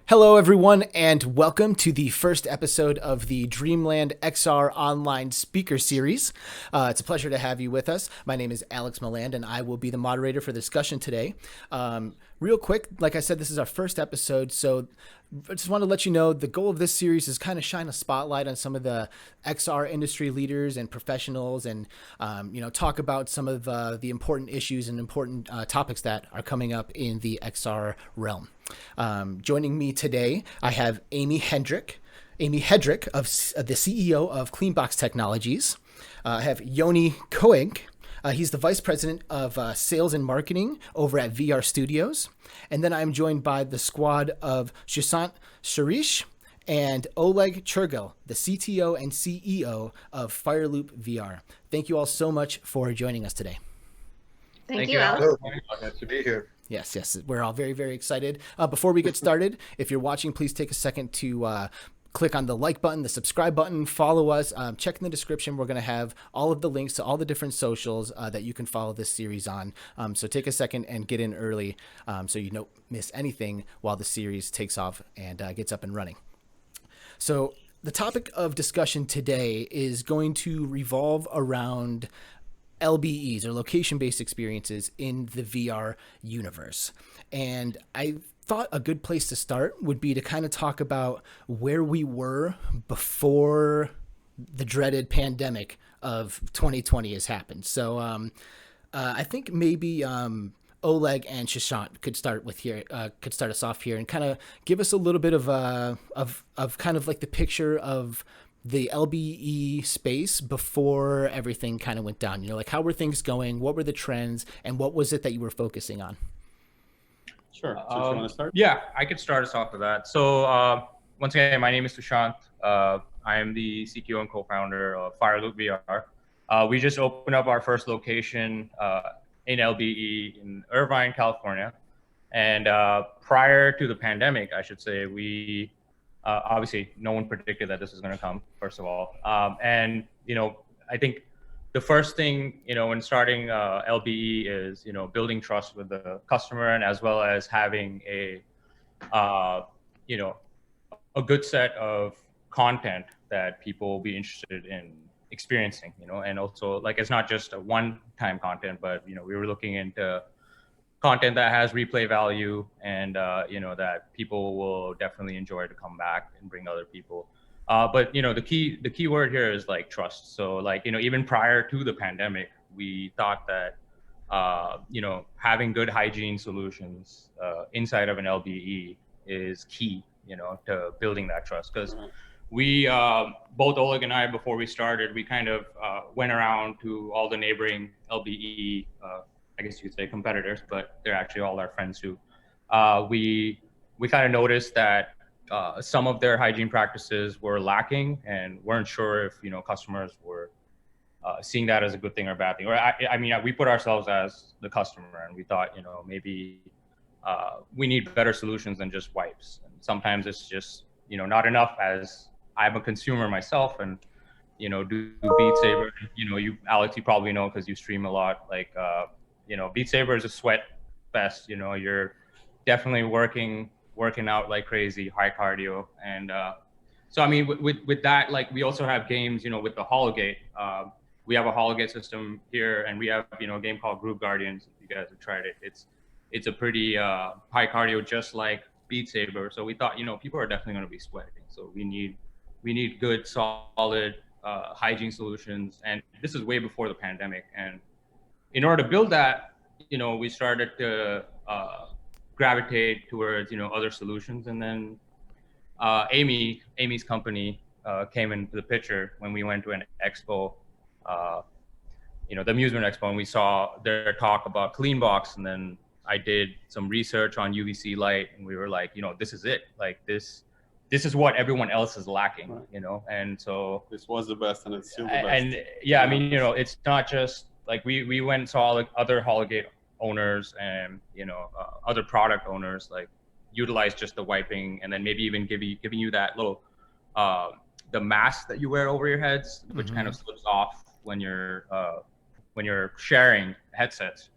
Hello, everyone, and welcome to the first episode of the DreamlandXR online speaker series. It's a pleasure to have you with us. My name is Alex Milland, and I will be the moderator for the discussion today. Real quick, like I said, this is our first episode, so I just want to let you know the goal of this series is kind of shine a spotlight on some of the XR industry leaders and professionals, and talk about some of the important issues and important topics that are coming up in the XR realm. Joining me today, I have Amy Hedrick, of the CEO of Cleanbox Technologies. I have Yoni Koeg. He's the vice president of sales and marketing over at VR Studios. And then I'm joined by the squad of Shusant Sharish and Oleg Churgil, the CTO and CEO of Fireloop VR. Thank you all so much for joining us today. Thank you, Alex. Nice to be here. Yes, we're all very, very excited. Before we get started, if you're watching, please take a second to click on the like button, the subscribe button, follow us. Check in the description. We're going to have all of the links to all the different socials that you can follow this series on. So take a second and get in early so you don't miss anything while the series takes off and gets up and running. So the topic of discussion today is going to revolve around LBEs, or location-based experiences, in the VR universe. And I thought a good place to start would be to kind of talk about where we were before the dreaded pandemic of 2020 has happened. So I think maybe Oleg and Shashank could start us off here and kind of give us a little bit of kind of like the picture of the LBE space before everything kind of went down. Like, how were things going? What were the trends? And what was it that you were focusing on? Sure. So you want to start? Yeah, I could start us off with that. So once again, my name is Sushant. I am the CTO and co-founder of Fireloop VR. We just opened up our first location in LBE in Irvine, California. And prior to the pandemic, I should say, we obviously no one predicted that this was going to come, first of all. And I think the first thing, when starting LBE is, building trust with the customer, and as well as having a good set of content that people will be interested in experiencing, and also, like, it's not just a one-time content, but, we were looking into content that has replay value and, that people will definitely enjoy to come back and bring other people. But, the key word here is, like, trust. So, like, even prior to the pandemic, we thought that, having good hygiene solutions inside of an LBE is key, to building that trust. Because we, both Oleg and I, before we started, we kind of went around to all the neighboring LBE, I guess you could say competitors, but they're actually all our friends too. We kind of noticed that some of their hygiene practices were lacking, and weren't sure if customers were seeing that as a good thing or a bad thing. Or I mean, we put ourselves as the customer, and we thought maybe we need better solutions than just wipes. And sometimes it's just not enough. As I'm a consumer myself, and do Beat Saber. You, Alex, you probably know because you stream a lot. Like Beat Saber is a sweat fest. You're definitely working out like crazy, high cardio. And so, I mean, with that, like, we also have games, with the Hologate. We have a Hologate system here, and we have, a game called Group Guardians. If you guys have tried it, it's a pretty high cardio, just like Beat Saber. So we thought, people are definitely going to be sweating. So we need good, solid hygiene solutions. And this is way before the pandemic. And in order to build that, we started to gravitate towards, other solutions. And then Amy's company came into the picture when we went to an expo, the amusement expo, and we saw their talk about Cleanbox. And then I did some research on UVC light, and we were like, this is it. Like, this is what everyone else is lacking, right. And so this was the best, and it's still the best. And yeah, I mean, it's not just like we went and saw like other Hologate owners and other product owners like utilize just the wiping, and then maybe even giving you that little the mask that you wear over your heads, which kind of slips off when you're sharing headsets.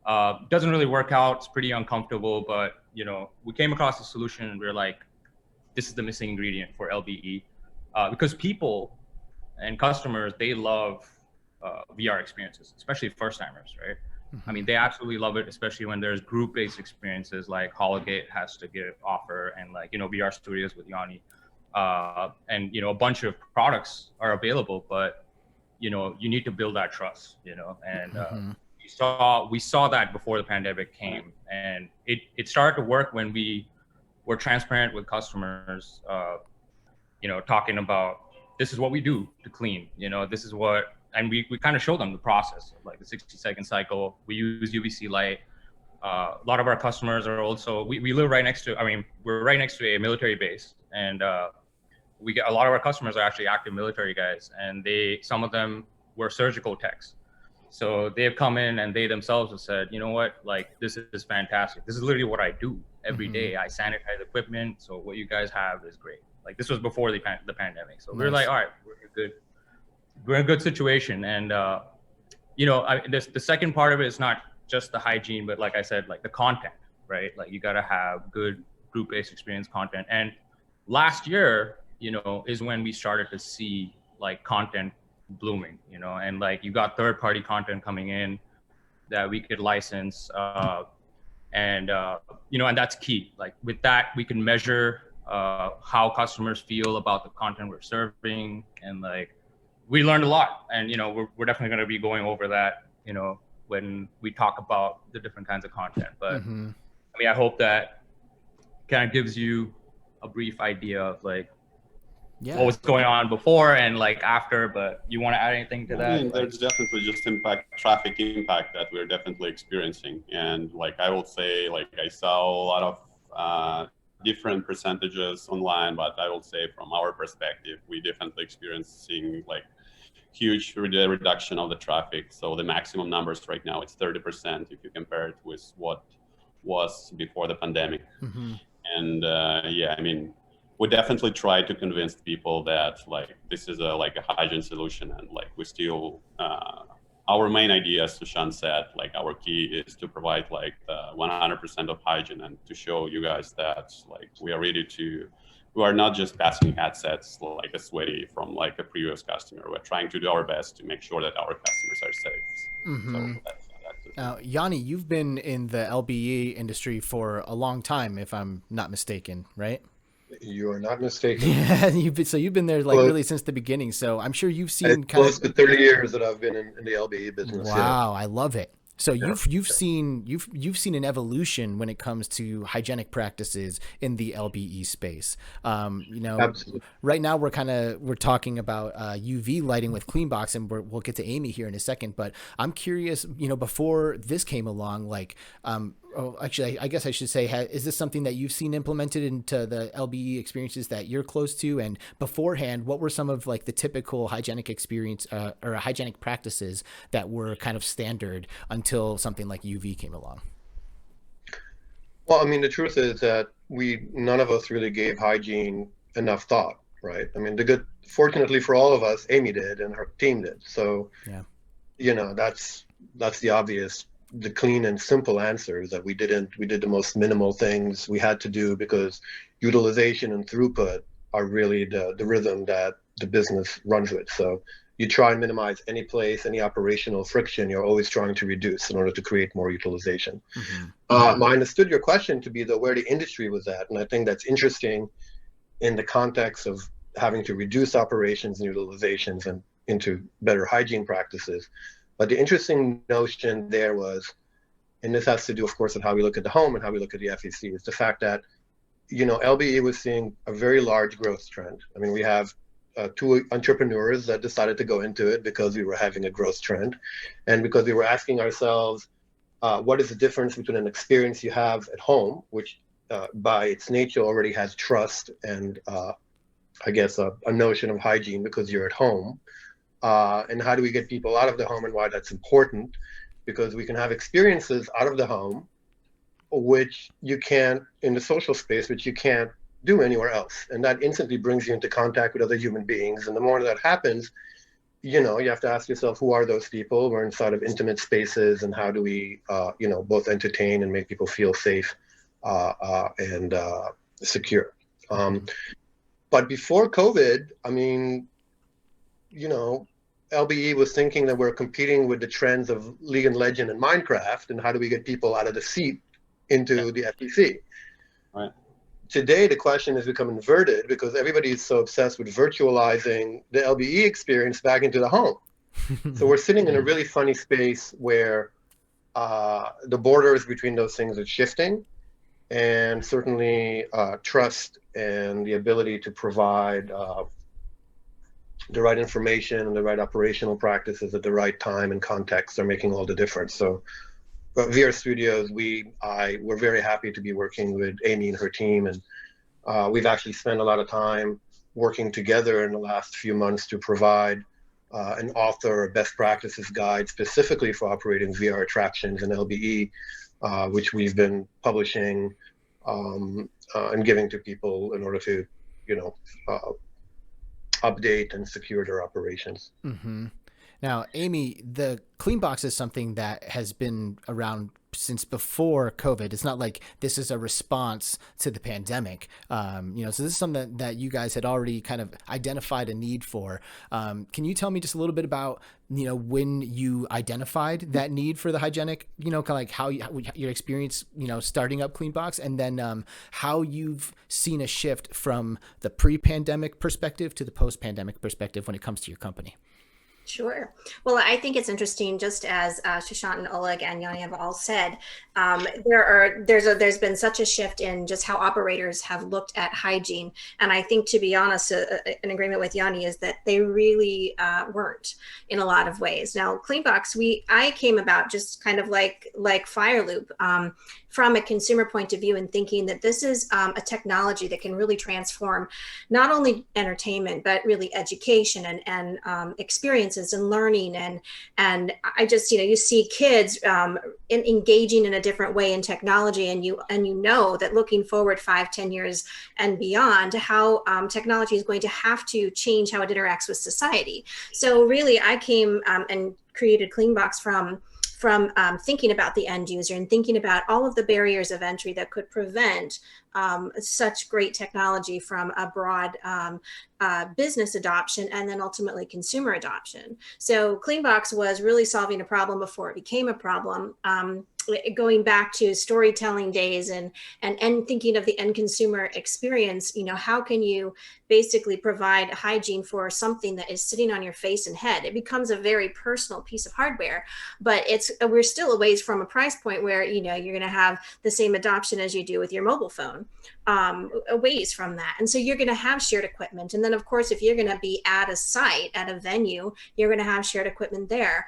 Doesn't really work out. It's pretty uncomfortable, but we came across a solution, and we were like, this is the missing ingredient for LBE, because people and customers, they love VR experiences, especially first timers, right? I mean, they absolutely love it, especially when there's group-based experiences like Hologate has to offer, and like, you know, VR Studios with Yanni, and, you know, a bunch of products are available, but, you know, you need to build that trust, you know, and we saw that before the pandemic came, and it started to work when we were transparent with customers, you know, talking about, this is what we do to clean, you know, this is what, and we kind of show them the process, like the 60-second cycle. We use UVC light. A lot of our customers are also, we live right next to, I mean, we're right next to a military base, and we get a lot of our customers are actually active military guys, and some of them were surgical techs. So they have come in and they themselves have said, you know what, like, this is fantastic. This is literally what I do every day. I sanitize equipment. So what you guys have is great. Like, this was before the pandemic. So we're like, all right, we're in a good situation. And, you know, the second part of it is not just the hygiene, but like I said, like the content, right? Like, you got to have good group-based experience content. And last year, you know, is when we started to see like content blooming, you know, and like you got third-party content coming in that we could license, and you know, and that's key. Like, with that, we can measure how customers feel about the content we're serving, and like, we learned a lot. And, you know, we're definitely going to be going over that, you know, when we talk about the different kinds of content. But I mean, I hope that kind of gives you a brief idea of like what was going on before and like after. But you want to add anything to that? I mean, there's definitely just traffic impact that we're definitely experiencing. And like, I will say, like, I saw a lot of different percentages online, but I will say from our perspective, we definitely experiencing like huge reduction of the traffic. So the maximum numbers right now, it's 30% if you compare it with what was before the pandemic. And yeah, I mean, we definitely try to convince people that like this is like a hygiene solution, and like we still our main idea, as Sushan said, like our key is to provide like 100% of hygiene, and to show you guys that like we are ready to, we are not just passing headsets like a sweaty from like a previous customer. We're trying to do our best to make sure that our customers are safe. So Now, Yanni, you've been in the LBE industry for a long time, if I'm not mistaken, right? You are not mistaken. Yeah, you've been there like really since the beginning. So I'm sure you've seen it's close to 30 years that I've been in the LBE business. Wow, I love it. So you've seen an evolution when it comes to hygienic practices in the LBE space. You know, Absolutely. Right now we're talking about UV lighting with CleanBox, and we'll get to Amy here in a second. But I'm curious, you know, before this came along, like, actually, I guess I should say, is this something that you've seen implemented into the LBE experiences that you're close to? And beforehand, what were some of like the typical hygienic experience or hygienic practices that were kind of standard until something like UV came along? Well, I mean, the truth is that none of us really gave hygiene enough thought, right? I mean, fortunately for all of us, Amy did and her team did. So, yeah, you know, that's the obvious, the clean and simple answer is that we did the most minimal things we had to do, because utilization and throughput are really the rhythm that the business runs with. So you try and minimize any operational friction you're always trying to reduce in order to create more utilization. I understood your question to be where the industry was at, and I think that's interesting in the context of having to reduce operations and utilizations and into better hygiene practices. But the interesting notion there was, and this has to do, of course, with how we look at the home and how we look at the FEC, is the fact that, you know, LBE was seeing a very large growth trend. I mean, we have two entrepreneurs that decided to go into it because we were having a growth trend, and because we were asking ourselves, what is the difference between an experience you have at home, which by its nature already has trust and I guess a notion of hygiene because you're at home, and how do we get people out of the home, and why that's important, because we can have experiences out of the home which you can't in the social space, which you can't do anywhere else, and that instantly brings you into contact with other human beings. And the more that happens, you know, you have to ask yourself, who are those people? We're inside of intimate spaces, and how do we you know, both entertain and make people feel safe and secure. But before COVID, I mean, you know, LBE was thinking that we're competing with the trends of League and Legend and Minecraft, and how do we get people out of the seat into the FPC? Right. Today, the question has become inverted because everybody is so obsessed with virtualizing the LBE experience back into the home. So we're sitting in a really funny space where the borders between those things are shifting, and certainly trust and the ability to provide the right information and the right operational practices at the right time and context are making all the difference. So VR Studios, we're very happy to be working with Amy and her team, and we've actually spent a lot of time working together in the last few months to provide an author or best practices guide specifically for operating VR attractions in LBE, which we've been publishing and giving to people in order to, update and secure their operations. Mm-hmm. Now, Amy, the clean box is something that has been around since before COVID. It's not like this is a response to the pandemic. So this is something that you guys had already kind of identified a need for. Can you tell me just a little bit about, when you identified that need for the hygienic, kind of like how your experience, starting up Cleanbox, and then how you've seen a shift from the pre-pandemic perspective to the post-pandemic perspective when it comes to your company? Sure. Well, I think it's interesting, just as Shashank and Oleg and Yanni have all said, there's been such a shift in just how operators have looked at hygiene. And I think, to be honest, an agreement with Yanni is that they really weren't in a lot of ways. Now, Cleanbox, I came about just kind of like Fireloop, from a consumer point of view, and thinking that this is a technology that can really transform not only entertainment, but really education and experiences and learning. And I just, you see kids engaging in a different way in technology, and you know that looking forward 5-10 years and beyond, how technology is going to have to change how it interacts with society. So really, I came and created Cleanbox from thinking about the end user and thinking about all of the barriers of entry that could prevent such great technology from a broad business adoption and then ultimately consumer adoption. So Cleanbox was really solving a problem before it became a problem. Going back to storytelling days and thinking of the end consumer experience, how can you basically provide hygiene for something that is sitting on your face and head? It becomes a very personal piece of hardware, but we're still a ways from a price point where, you're going to have the same adoption as you do with your mobile phone, a ways from that. And so you're going to have shared equipment. And then, of course, if you're going to be at a site, at a venue, you're going to have shared equipment there.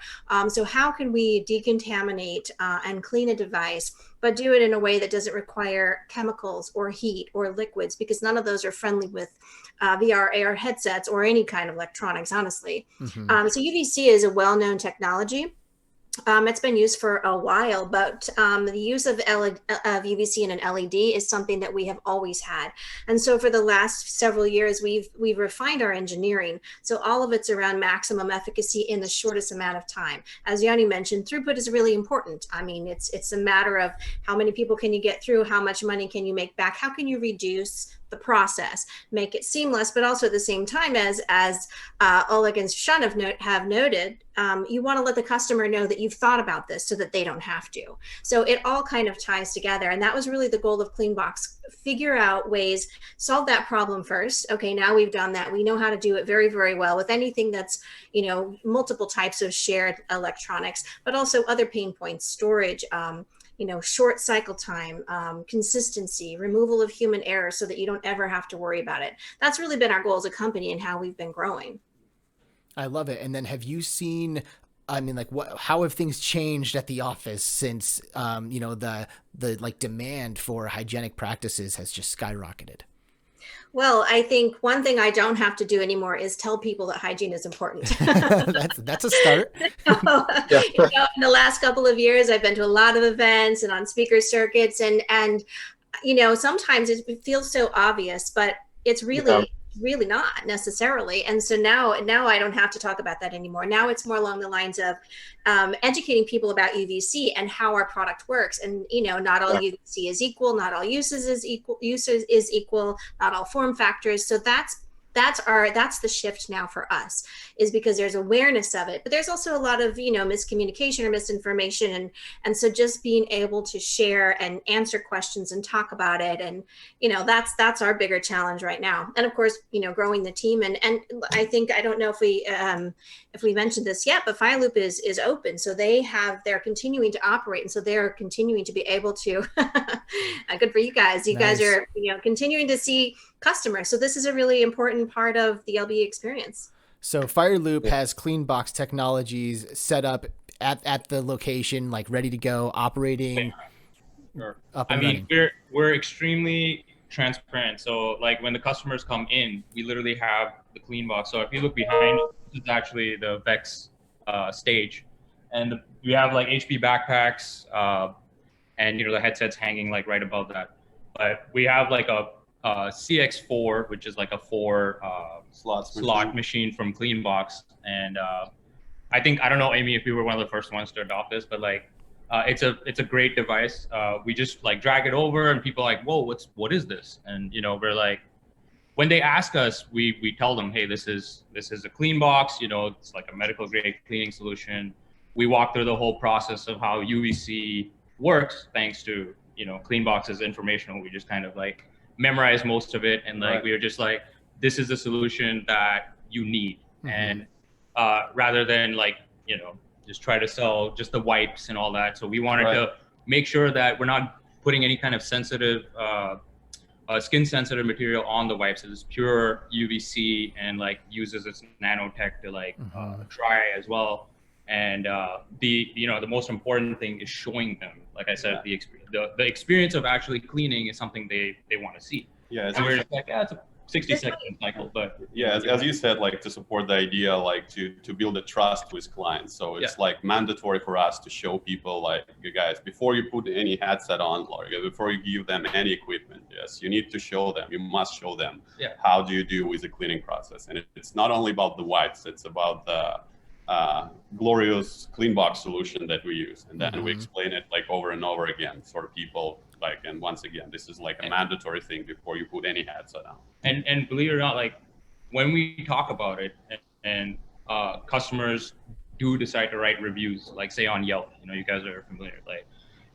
So how can we decontaminate and clean a device, but do it in a way that doesn't require chemicals or heat or liquids, because none of those are friendly with VR, AR headsets or any kind of electronics, honestly. Mm-hmm. So UVC is a well-known technology. It's been used for a while, but the use of UVC in an LED is something that we have always had. And so for the last several years, we've refined our engineering. So all of it's around maximum efficacy in the shortest amount of time. As Yanni mentioned, throughput is really important. I mean, it's a matter of how many people can you get through, how much money can you make back, how can you reduce the make it seamless, but also at the same time, as Oleg and Shashank have noted, you want to let the customer know that you've thought about this so that they don't have to. So it all kind of ties together. And that was really the goal of Cleanbox. Figure out ways, solve that problem first. Okay, now we've done that. We know how to do it very, very well with anything that's, multiple types of shared electronics, but also other pain points, storage, short cycle time, consistency, removal of human error so that you don't ever have to worry about it. That's really been our goal as a company and how we've been growing. I love it. And then have you seen, how have things changed at the office since, the demand for hygienic practices has just skyrocketed? Well, I think one thing I don't have to do anymore is tell people that hygiene is important. That's a start. Yeah. In the last couple of years, I've been to a lot of events and on speaker circuits, and sometimes it feels so obvious, but it's really really not necessarily. And so now I don't have to talk about that anymore. Now it's more along the lines of educating people about UVC and how our product works. And, you know, not all UVC is equal, not all uses is equal, not all form factors. So that's the shift now for us, is because there's awareness of it, but there's also a lot of, you know, miscommunication or misinformation. And so just being able to share and answer questions and talk about it. And, you know, that's our bigger challenge right now. And of course, you know, growing the team. And I think, I don't know if we mentioned this yet, but FireLoop is open. So they're continuing to operate. And so they're continuing to be able to, good for you guys. You guys are, you know, continuing to see customers. So this is a really important part of the LBE experience. So FireLoop has clean box technologies set up at the location, like ready to go, operating. Sure. Up and running. We're extremely transparent. So like when the customers come in, we literally have the clean box. So if you look behind, this is actually the Vex stage, and we have like HP backpacks, and you know the headsets hanging like right above that. But we have like a CX4, which is like a 4 slot machine from Cleanbox. And I don't know, Amy, if you were one of the first ones to adopt this, but like it's a great device. We just like drag it over and people are like, whoa, what is this? And you know, we're like, when they ask us, we tell them, hey, this is a Cleanbox, you know, it's like a medical grade cleaning solution. We walk through the whole process of how UVC works, thanks to, you know, Cleanbox's information. We just kind of like memorize most of it, and like we were just like, this is the solution that you need. And rather than like, you know, just try to sell just the wipes and all that. So we wanted to make sure that we're not putting any kind of sensitive skin sensitive material on the wipes. It's pure UVC and like uses its nanotech to like dry as well. And the most important thing is showing them, like I said, the experience of actually cleaning is something they want to see. Yeah, and we're just like, it's a 60-second cycle, but as you said, like to support the idea, like to build a trust with clients. So it's like mandatory for us to show people, like, you guys, before you put any headset on, like before you give them any equipment, you need to show them. You must show them how do you do with the cleaning process. And it's not only about the wipes; it's about the glorious Cleanbox solution that we use, and then we explain it like over and over again for people. Like, and once again, this is like a mandatory thing before you put any headset on. And believe it or not, like when we talk about it, and customers do decide to write reviews, like say on Yelp, you know, you guys are familiar. Like,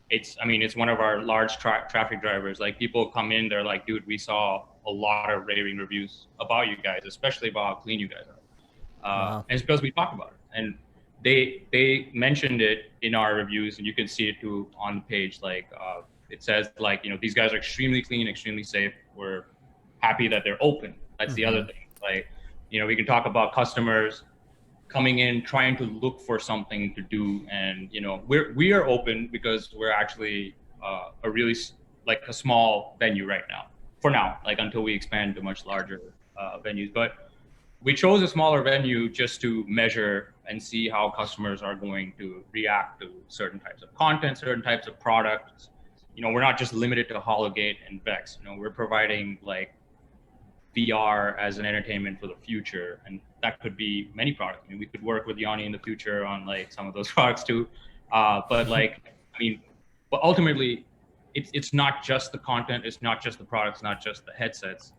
it's one of our large traffic drivers. Like people come in, they're like, dude, we saw a lot of raving reviews about you guys, especially about how clean you guys are. And it's because we talk about it. And they mentioned it in our reviews, and you can see it too on the page. Like it says, like, you know, these guys are extremely clean, extremely safe. We're happy that they're open. That's the other thing. Like, you know, we can talk about customers coming in trying to look for something to do, and you know, we are open because we're actually a really like a small venue right now. For now, like until we expand to much larger venues, but. We chose a smaller venue just to measure and see how customers are going to react to certain types of content, certain types of products. You know, we're not just limited to Hologate and Vex. You know, we're providing like VR as an entertainment for the future, and that could be many products. I mean, we could work with Yanni in the future on like some of those products too. But like, I mean, but ultimately, it's not just the content, it's not just the products, not just the headsets.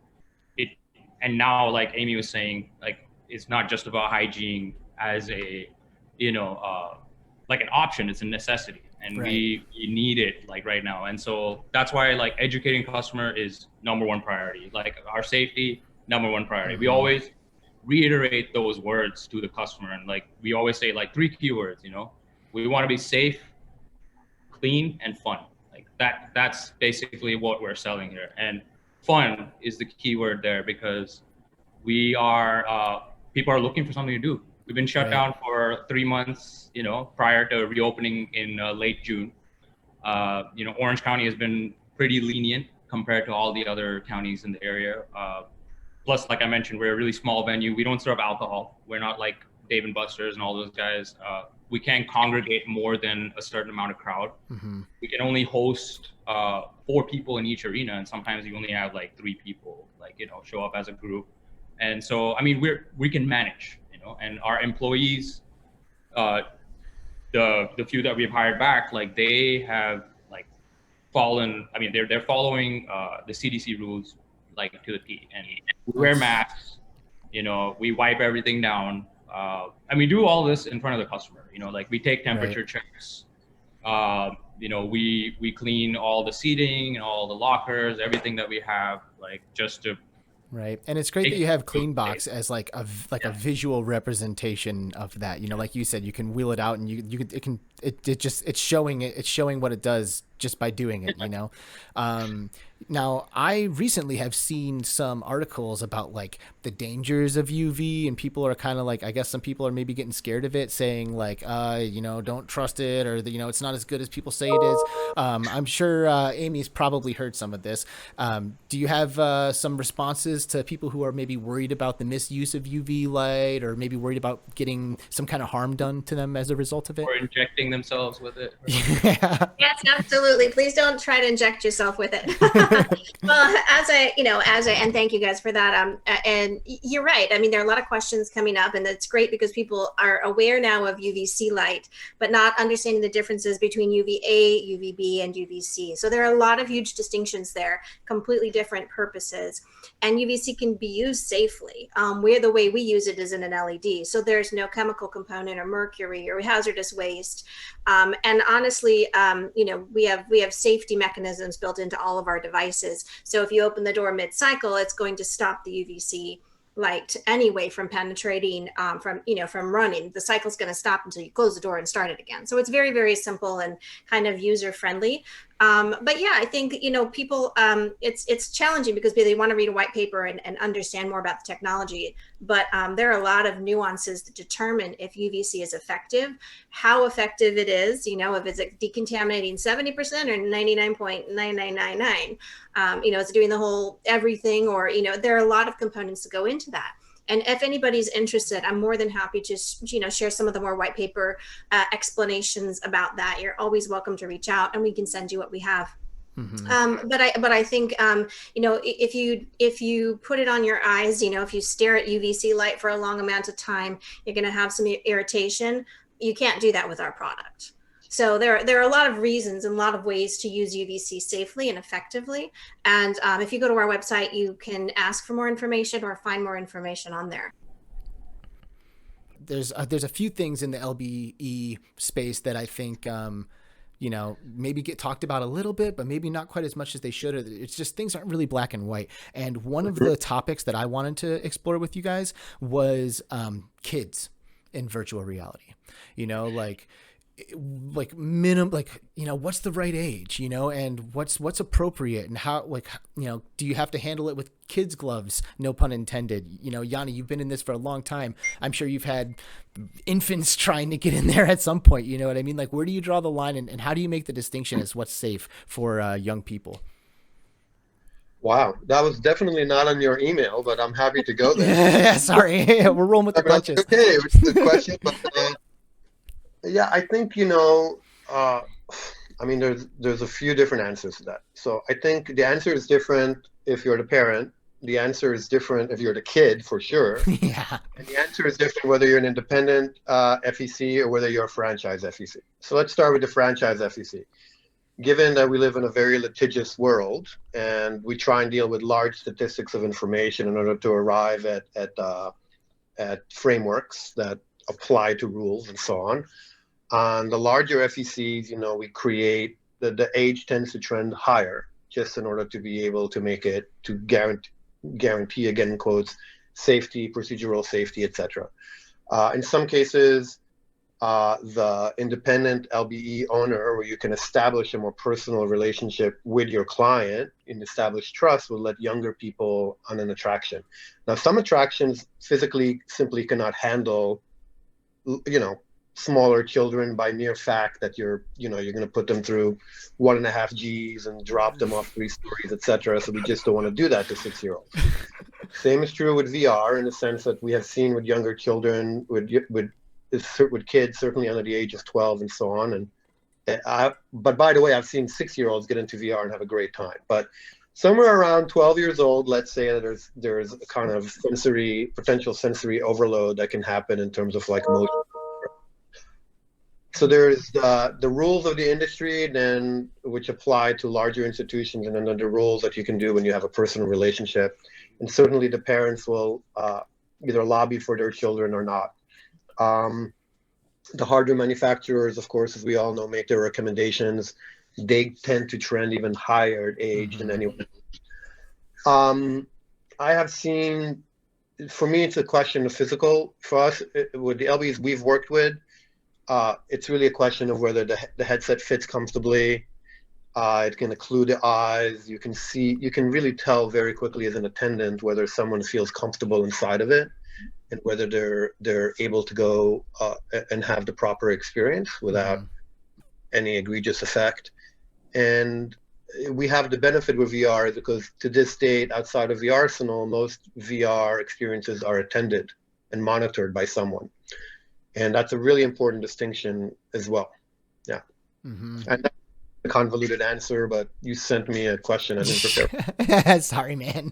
And now, like Amy was saying, like it's not just about hygiene as a, you know, like an option. It's a necessity, and we need it like right now. And so that's why like educating customer is #1 priority. Like our safety, #1 priority. We always reiterate those words to the customer, and like we always say like 3 keywords. You know, we want to be safe, clean, and fun. Like that's basically what we're selling here. And fun is the key word there, because we are people are looking for something to do. We've been shut down for 3 months, you know, prior to reopening in late June. You know, Orange County has been pretty lenient compared to all the other counties in the area. Plus, like I mentioned, we're a really small venue. We don't serve alcohol. We're not like Dave and Buster's and all those guys. We can't congregate more than a certain amount of crowd. We can only host 4 people in each arena, and sometimes you only have like 3 people, like, you know, show up as a group. And so, I mean, we can manage, you know, and our employees, the few that we've hired back, like they have like fallen. I mean, they're following the CDC rules like to the T, and we wear masks. You know, we wipe everything down. And we do all this in front of the customer. You know, like we take temperature checks. You know, we clean all the seating and all the lockers, everything that we have, like just to. Right. And it's great that you have CleanBox as like a visual representation of that. You know, like you said, you can wheel it out and it's showing what it does just by doing it, you know. Now, I recently have seen some articles about like the dangers of UV, and people are kind of like, I guess some people are maybe getting scared of it, saying like, you know, don't trust it, or you know, it's not as good as people say it is. I'm sure Amy's probably heard some of this. Do you have some responses to people who are maybe worried about the misuse of UV light, or maybe worried about getting some kind of harm done to them as a result of it? Or injecting themselves with it. Yeah. Yes, absolutely. Please don't try to inject yourself with it. Well, and thank you guys for that. And you're right. I mean, there are a lot of questions coming up, and it's great because people are aware now of UVC light, but not understanding the differences between UVA, UVB, and UVC. So there are a lot of huge distinctions there, completely different purposes. And UVC can be used safely. The way we use it is in an LED. So there's no chemical component or mercury or hazardous waste. And honestly, you know, we have safety mechanisms built into all of our devices. So if you open the door mid-cycle, it's going to stop the UVC light anyway from penetrating, from running. The cycle's going to stop until you close the door and start it again. So it's very, very simple and kind of user friendly. But yeah, I think, you know, people, it's challenging because they want to read a white paper and understand more about the technology. But there are a lot of nuances to determine if UVC is effective, how effective it is, you know, if it's decontaminating 70% or 99.9999. You know, it's doing the whole everything, or, you know, there are a lot of components that go into that. And if anybody's interested, I'm more than happy to, you know, share some of the more white paper explanations about that. You're always welcome to reach out, and we can send you what we have. Mm-hmm. But I think, you know, if you put it on your eyes, you know, if you stare at UVC light for a long amount of time, you're going to have some irritation. You can't do that with our product. So there are a lot of reasons and a lot of ways to use UVC safely and effectively. And if you go to our website, you can ask for more information or find more information on there. There's a few things in the LBE space that I think, you know, maybe get talked about a little bit, but maybe not quite as much as they should. It's just things aren't really black and white. And one of the topics that I wanted to explore with you guys was kids in virtual reality. You know, like minimum, like, you know, what's the right age, you know, and what's appropriate, and how, like, you know, do you have to handle it with kids gloves, no pun intended? You know, Yanni, you've been in this for a long time. I'm sure you've had infants trying to get in there at some point, you know what I mean? Like, where do you draw the line, and how do you make the distinction as what's safe for young people? Wow, that was definitely not on your email, but I'm happy to go there. Yeah, sorry. We're rolling with the punches. Okay, it's a good question, but yeah, I think, you know, I mean, there's a few different answers to that. So I think the answer is different if you're the parent. The answer is different if you're the kid, for sure. Yeah. And the answer is different whether you're an independent FEC or whether you're a franchise FEC. So let's start with the franchise FEC. Given that we live in a very litigious world and we try and deal with large statistics of information in order to arrive at frameworks that apply to rules and so on. On the larger FECs, you know, we create the age tends to trend higher just in order to be able to make it, to guarantee, again, in quotes, safety, procedural safety, etc. In some cases, the independent LBE owner, where you can establish a more personal relationship with your client and establish trust, will let younger people on an attraction. Now, some attractions physically simply cannot handle, you know, smaller children by mere fact that you're going to put them through 1.5 Gs and drop them off 3 stories, etc. So we just don't want to do that to 6-year-olds. Same is true with VR, in the sense that we have seen with younger children, with kids, certainly under the age of 12 and so on. But by the way, I've seen 6-year-olds get into VR and have a great time. But somewhere around 12 years old, let's say that there's a kind of potential sensory overload that can happen in terms of like motion. So there's the rules of the industry, then which apply to larger institutions, and then the rules that you can do when you have a personal relationship. And certainly the parents will either lobby for their children or not. The hardware manufacturers, of course, as we all know, make their recommendations. They tend to trend even higher at age than anyone. I have seen, for me, it's a question of physical. For us, with the LBs we've worked with, it's really a question of whether the headset fits comfortably. It can occlude the eyes. You can really tell very quickly as an attendant whether someone feels comfortable inside of it and whether they're able to go and have the proper experience without any egregious effect. And we have the benefit with VR because to this date, outside of the arsenal, most VR experiences are attended and monitored by someone. And that's a really important distinction as well. Yeah. And that's a convoluted answer, but you sent me a question I didn't prepare. Sorry, man.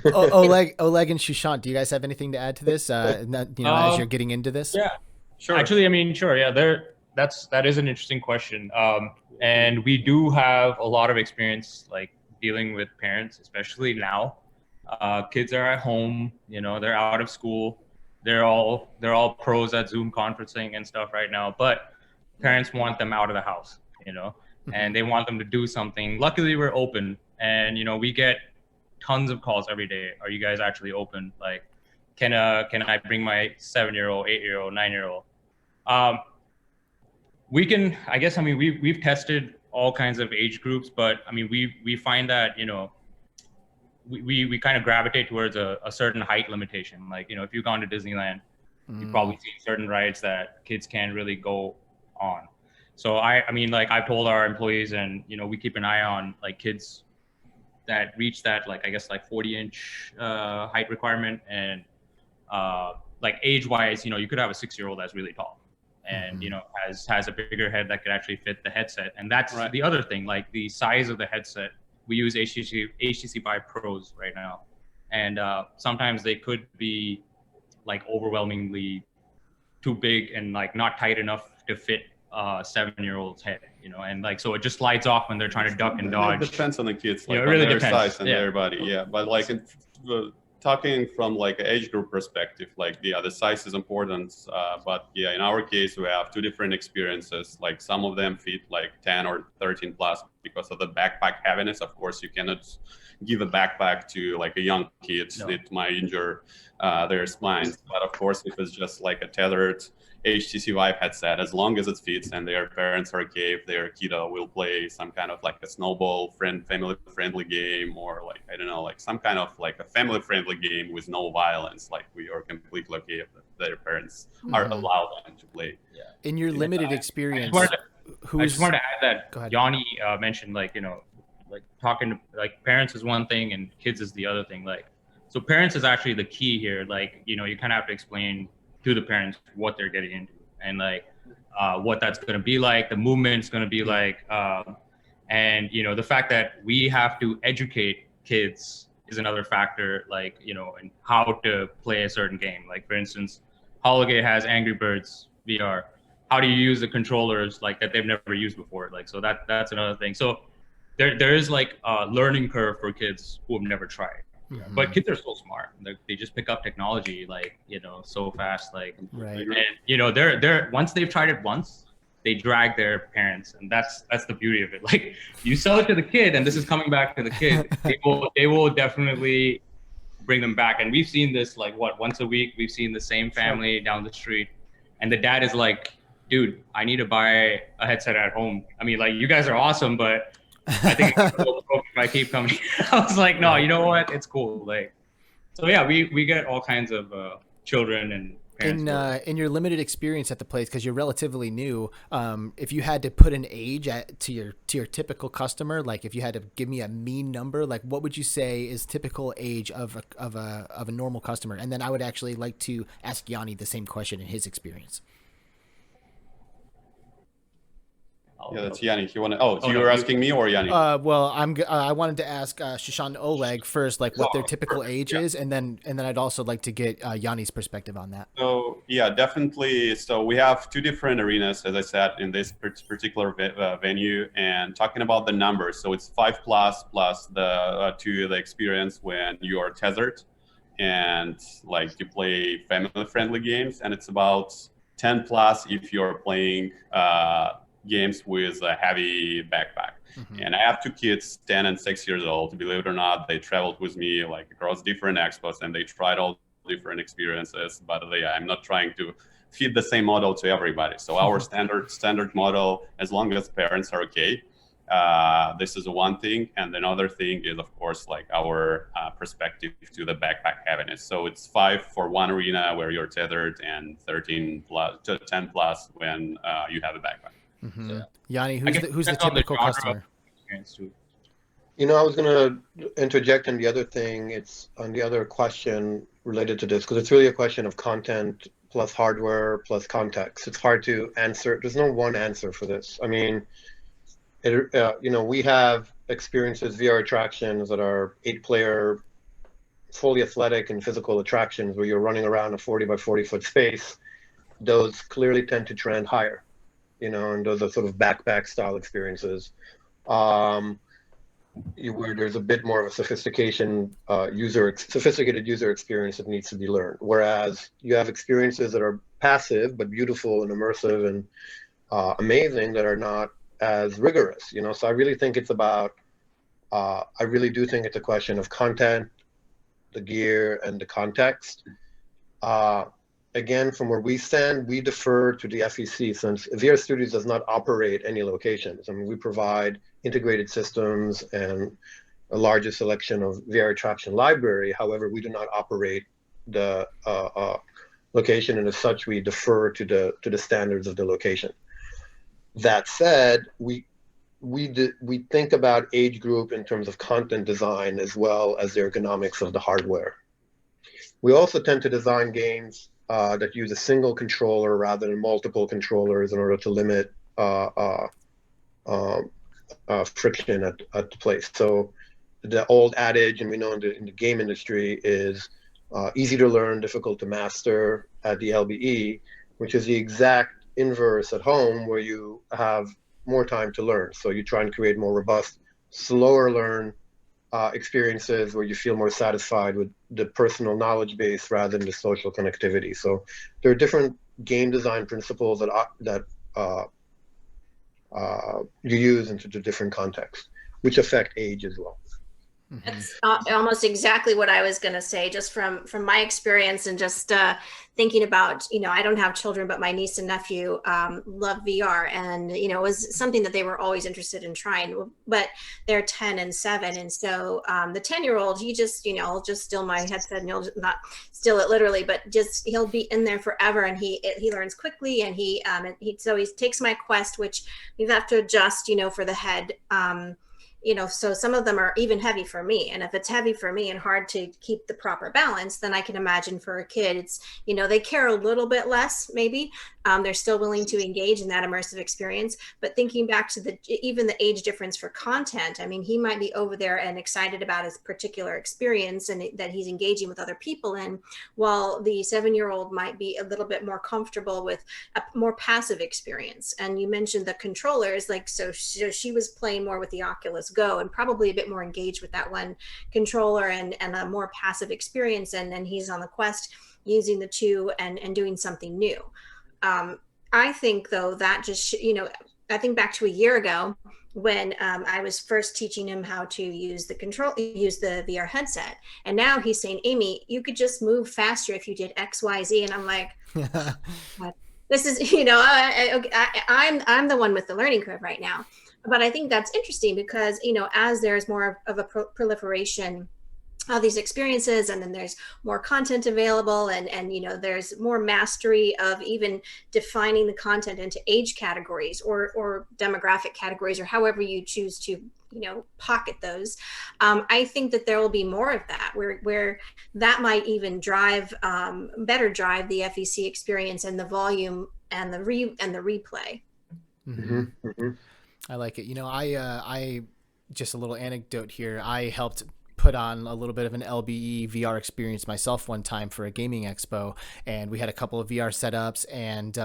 Oleg and Sushant, do you guys have anything to add to this? As you're getting into this? Yeah, sure. Actually, I mean, sure. Yeah, that is an interesting question. And we do have a lot of experience like dealing with parents, especially now. Kids are at home, they're out of school. They're all pros at Zoom conferencing and stuff right now, but parents want them out of the house, and they want them to do something. Luckily, we're open, and we get tons of calls every day. Are you guys actually open? Like, can I bring my 7-year-old, 8-year-old, 9-year-old? We can, I guess. I mean, we've tested all kinds of age groups, but I mean, we find that we kind of gravitate towards a certain height limitation. Like, if you've gone to Disneyland, you've probably seen certain rides that kids can't really go on. So I mean, like, I've told our employees, and we keep an eye on like kids that reach that, like, I guess, like 40-inch height requirement, and like age-wise, you could have a 6-year-old that's really tall, and has a bigger head that could actually fit the headset. And that's the other thing, like the size of the headset. We use HTC Vive Pros right now, and sometimes they could be like overwhelmingly too big and like not tight enough to fit a 7-year-old's head, and like, so it just slides off when they're trying to duck and dodge. It depends on the kids, like, it really their depends. size and their body. Yeah, but like talking from like an age group perspective, like the size is important, but yeah, in our case, we have two different experiences. Like, some of them fit like 10 or 13 plus because of the backpack heaviness. Of course, you cannot give a backpack to like a young kid. No. It might injure their spines. But of course, if it's just like a tethered HTC Vive headset, as long as it fits and their parents are okay, if their kiddo will play some kind of like a snowball family-friendly game, or like, I don't know, like some kind of like a family-friendly game with no violence, like, we are completely okay if their parents are allowed them to play. Yeah. In your limited experience, I just wanted to add that Yanni mentioned, like, like talking to, like, parents is one thing and kids is the other thing. Like, so parents is actually the key here. Like, you kind of have to explain to the parents what they're getting into, and like what that's going to be like, the movement's going to be like, and the fact that we have to educate kids is another factor, like, and how to play a certain game. Like, for instance, Holiday has Angry Birds VR. How do you use the controllers like that they've never used before? Like, so that's another thing. So there is like a learning curve for kids who have never tried. But kids are so smart. They just pick up technology, like, so fast. Like, right. And they're once they've tried it once, they drag their parents, and that's the beauty of it. Like, you sell it to the kid, and this is coming back to the kid. They will definitely bring them back. And we've seen this, like, once a week. We've seen the same family down the street, and the dad is like, "Dude, I need to buy a headset at home. I mean, like, you guys are awesome, but I think it's so broke if I keep coming." I was like, no, you know what? It's cool. Like, so yeah, we get all kinds of children and parents. In your limited experience at the place, because you're relatively new, if you had to put an age to your typical customer, like if you had to give me a mean number, like what would you say is typical age of a normal customer? And then I would actually like to ask Yanni the same question in his experience. Yeah, that's Yanni. You want to? Oh, so you were asking me or Yanni? Well, I wanted to ask Shashank and Oleg first, like what their typical age is, and then I'd also like to get Yanni's perspective on that. So yeah, definitely. So we have two different arenas, as I said, in this particular venue, and talking about the numbers. So it's 5+ plus the the experience when you are tethered, and like you play family-friendly games, and it's about 10+ if you're playing games with a heavy backpack. Mm-hmm. And I have two kids, 10 and 6 years old. Believe it or not, they traveled with me like across different expos, and they tried all different experiences. But I'm not trying to feed the same model to everybody. So our standard model, as long as parents are okay, this is one thing. And another thing is, of course, like our perspective to the backpack heaviness. So it's 5 for one arena where you're tethered, and 10+ when you have a backpack. Mm-hmm. So, Yanni, who's the typical customer? You know, I was going to interject on the other thing. It's on the other question related to this, because it's really a question of content plus hardware plus context. It's hard to answer. There's no one answer for this. I mean, we have experiences, VR attractions that are 8-player, fully athletic and physical attractions where you're running around a 40 by 40 foot space. Those clearly tend to trend higher, and those are sort of backpack style experiences. Where there's a bit more of a sophisticated user experience that needs to be learned. Whereas you have experiences that are passive but beautiful and immersive and amazing that are not as rigorous. So I really think it's about. I really do think it's a question of content, the gear, and the context. Again, from where we stand, we defer to the FEC since VR Studios does not operate any locations. I mean, we provide integrated systems and a larger selection of VR attraction library. However, we do not operate the location, and as such, we defer to the standards of the location. That said, we think about age group in terms of content design as well as the ergonomics of the hardware. We also tend to design games that use a single controller rather than multiple controllers in order to limit friction at the place. So the old adage, and we know in the game industry, is easy to learn, difficult to master at the LBE, which is the exact inverse at home where you have more time to learn. So you try and create more robust, slower learn experiences where you feel more satisfied with the personal knowledge base rather than the social connectivity. So there are different game design principles that you use into the different contexts, which affect age as well. That's almost exactly what I was going to say, just from my experience and just thinking about, I don't have children, but my niece and nephew love VR, and, it was something that they were always interested in trying, but they're 10 and 7. And so the 10-year-old, he just, I'll just steal my headset, and he'll not steal it literally, but just, he'll be in there forever, and he learns quickly. And he takes my Quest, which you have to adjust, for the head. So some of them are even heavy for me. And if it's heavy for me and hard to keep the proper balance, then I can imagine for a kid, it's, they care a little bit less, maybe. They're still willing to engage in that immersive experience. But thinking back to even the age difference for content, I mean, he might be over there and excited about his particular experience and that he's engaging with other people in, while the 7-year-old might be a little bit more comfortable with a more passive experience. And you mentioned the controllers, so she was playing more with the Oculus Go and probably a bit more engaged with that one controller and a more passive experience. And then he's on the Quest using the two and doing something new. I think, though, that just, I think back to a year ago when I was first teaching him how to use the VR headset. And now he's saying, Amy, you could just move faster if you did X, Y, Z. And I'm like, what? This is, I'm the one with the learning curve right now. But I think that's interesting because, as there's more of a proliferation of these experiences, and then there's more content available, and there's more mastery of even defining the content into age categories or demographic categories, or however you choose to pocket those. I think that there will be more of that where that might even better drive the FEC experience and the volume and the replay. Mm-hmm. Mm-hmm. I like it. I just a little anecdote here. I helped put on a little bit of an LBE VR experience myself one time for a gaming expo, and we had a couple of VR setups, and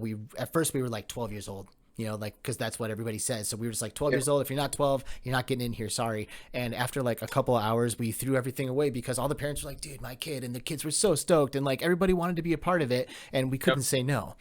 we at first we were like 12 years old. Because that's what everybody says. So we were just like 12 years old. If you're not 12, you're not getting in here. Sorry. And after like a couple of hours, we threw everything away because all the parents were like, dude, my kid. And the kids were so stoked. And like everybody wanted to be a part of it. And we couldn't say no,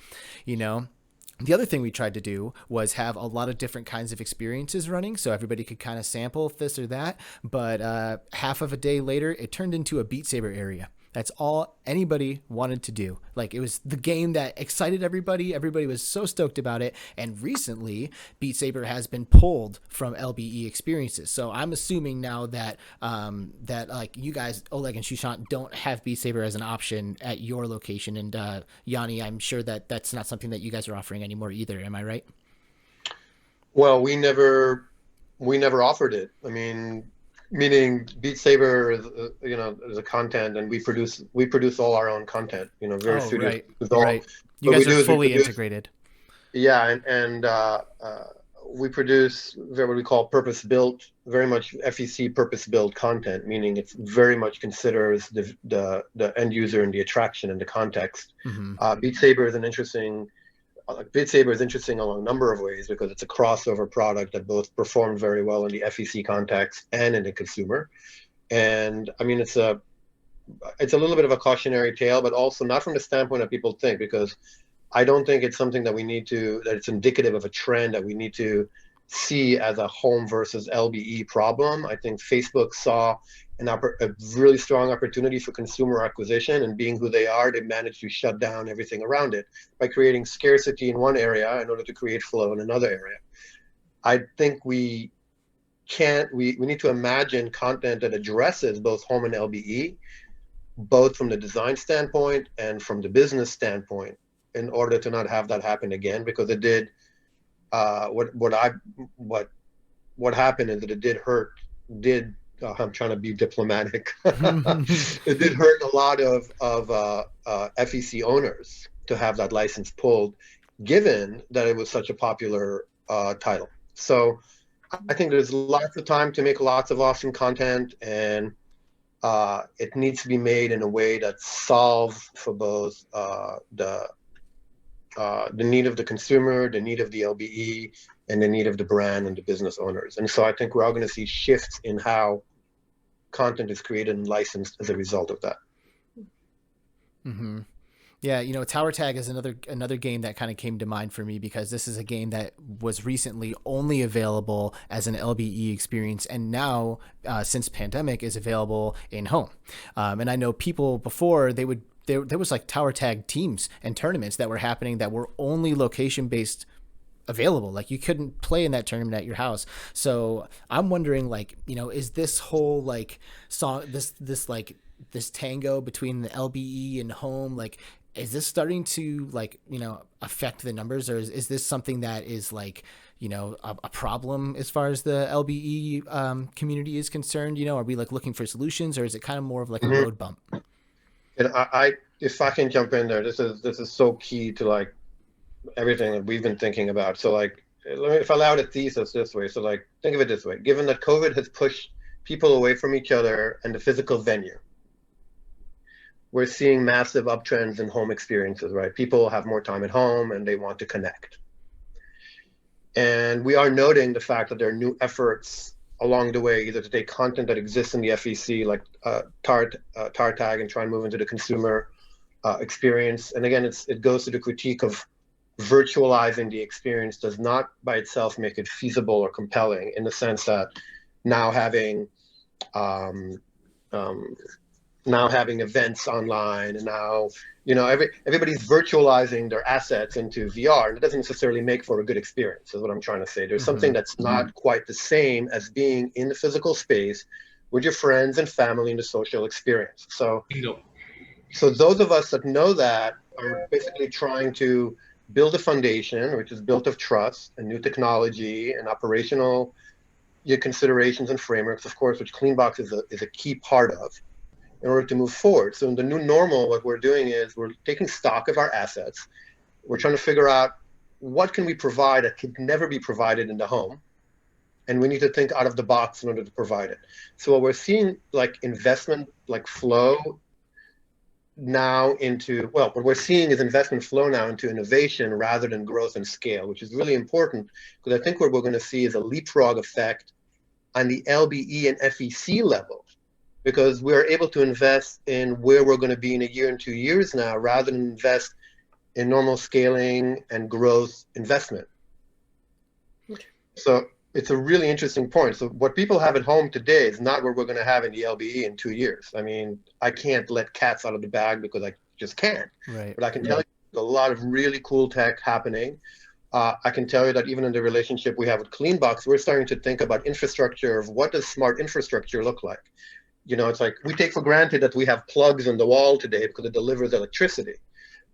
The other thing we tried to do was have a lot of different kinds of experiences running so everybody could kind of sample this or that. But half of a day later, it turned into a Beat Saber area. That's all anybody wanted to do. Like, it was the game that excited everybody. Everybody was so stoked about it. And recently, Beat Saber has been pulled from LBE experiences. So I'm assuming now that like you guys, Oleg and Sushant, don't have Beat Saber as an option at your location. And Yanni, I'm sure that that's not something that you guys are offering anymore either. Am I right? Well, we never offered it. I mean, meaning Beat Saber is, is a content, and we produce all our own content. Very studios. Right. You guys are fully integrated. Yeah, and we produce what we call purpose-built, very much FEC purpose-built content, meaning it's very much considers the end user and the attraction and the context. Mm-hmm. Beat Saber is interesting along a number of ways because it's a crossover product that both performed very well in the FEC context and in the consumer. And I mean, it's a little bit of a cautionary tale, but also not from the standpoint that people think, because I don't think it's something that it's indicative of a trend that we need to see as a home versus LBE problem. I think Facebook saw a really strong opportunity for consumer acquisition, and being who they are, they managed to shut down everything around it by creating scarcity in one area in order to create flow in another area. I think we need to imagine content that addresses both home and LBE, both from the design standpoint and from the business standpoint, in order to not have that happen again, because it did what happened is that it did hurt. I'm trying to be diplomatic. It did hurt a lot of FEC owners to have that license pulled, given that it was such a popular title. So I think there's lots of time to make lots of awesome content, and it needs to be made in a way that solves for both the need of the consumer, the need of the LBE, and the need of the brand and the business owners. And so I think we're all going to see shifts in how content is created and licensed as a result of that. Mm-hmm. Yeah, Tower Tag is another game that kind of came to mind for me, because this is a game that was recently only available as an LBE experience, and now since pandemic is available in home. And I know people before, there was like Tower Tag teams and tournaments that were happening that were only location based available. Like, you couldn't play in that tournament at your house. So I'm wondering, like, is this whole like song, this tango between the LBE and home, like, is this starting to like, affect the numbers, or is this something that is like, a problem as far as the LBE community is concerned? Are we like looking for solutions, or is it kind of more of like a road bump? And if I can jump in there, this is so key to like everything that we've been thinking about. So like, if I allow a thesis this way, so like, think of it this way: given that COVID has pushed people away from each other and the physical venue, we're seeing massive uptrends in home experiences, right? People have more time at home and they want to connect. And we are noting the fact that there are new efforts along the way, either to take content that exists in the FEC, like tar tag, and try and move into the consumer experience. And again, it goes to the critique of virtualizing the experience does not by itself make it feasible or compelling, in the sense that now having events online, and now everybody's virtualizing their assets into VR, and it doesn't necessarily make for a good experience, is what I'm trying to say. There's something that's not quite the same as being in the physical space with your friends and family in the social experience. So those of us that know that are basically trying to build a foundation, which is built of trust and new technology and operational considerations and frameworks, of course, which Cleanbox is a key part of, in order to move forward. So in the new normal, what we're doing is we're taking stock of our assets. We're trying to figure out what can we provide that could never be provided in the home? And we need to think out of the box in order to provide it. So what we're seeing, like investment, like flow now into, well, what we're seeing is investment flow now into innovation rather than growth and scale, which is really important, because I think what we're going to see is a leapfrog effect on the LBE and FEC level, because we're able to invest in where we're going to be in a year and 2 years now, rather than invest in normal scaling and growth investment. So it's a really interesting point. So what people have at home today is not what we're going to have in the LBE in 2 years. I mean, I can't let cats out of the bag because I just can't. Right. But I can tell you a lot of really cool tech happening. I can tell you that even in the relationship we have with Cleanbox, we're starting to think about infrastructure of what does smart infrastructure look like. You know, it's like we take for granted that we have plugs in the wall today because it delivers electricity.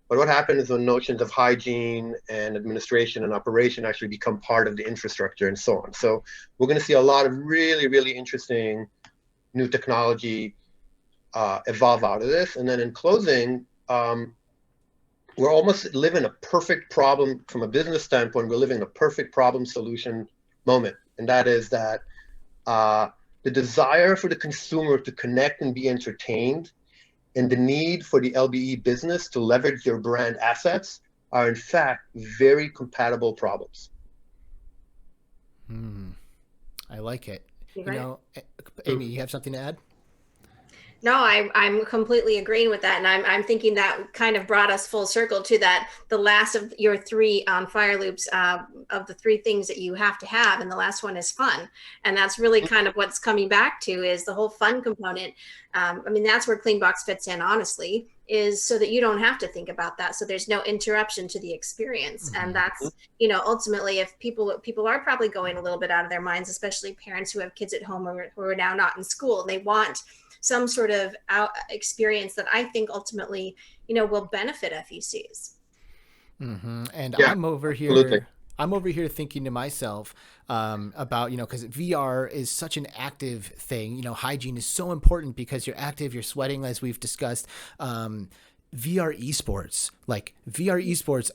But what happens when notions of hygiene and administration and operation actually become part of the infrastructure and so on? So we're going to see a lot of really, really interesting new technology evolve out of this. And then in closing, we're almost living a perfect problem from a business standpoint. We're living a perfect problem solution moment. And that is that the desire for the consumer to connect and be entertained and the need for the LBE business to leverage your brand assets are in fact very compatible problems. I like it. You're You right. know, Amy, you have something to add? No, I'm completely agreeing with that, and I'm thinking that kind of brought us full circle to that. The last of your three fire loops of the three things that you have to have, and the last one is fun, and that's really kind of what's coming back to is the whole fun component. I mean, that's where Cleanbox fits in, honestly, is so that you don't have to think about that, so there's no interruption to the experience, and that's, you know, ultimately, if people are probably going a little bit out of their minds, especially parents who have kids at home who are now not in school, they want some sort of experience that I think ultimately, you know, will benefit FECs. And Yeah, I'm over here. absolutely. I'm over here thinking to myself about, you know, because VR is such an active thing. You know, hygiene is so important because you're active, you're sweating, as we've discussed. VR esports, like VR esports.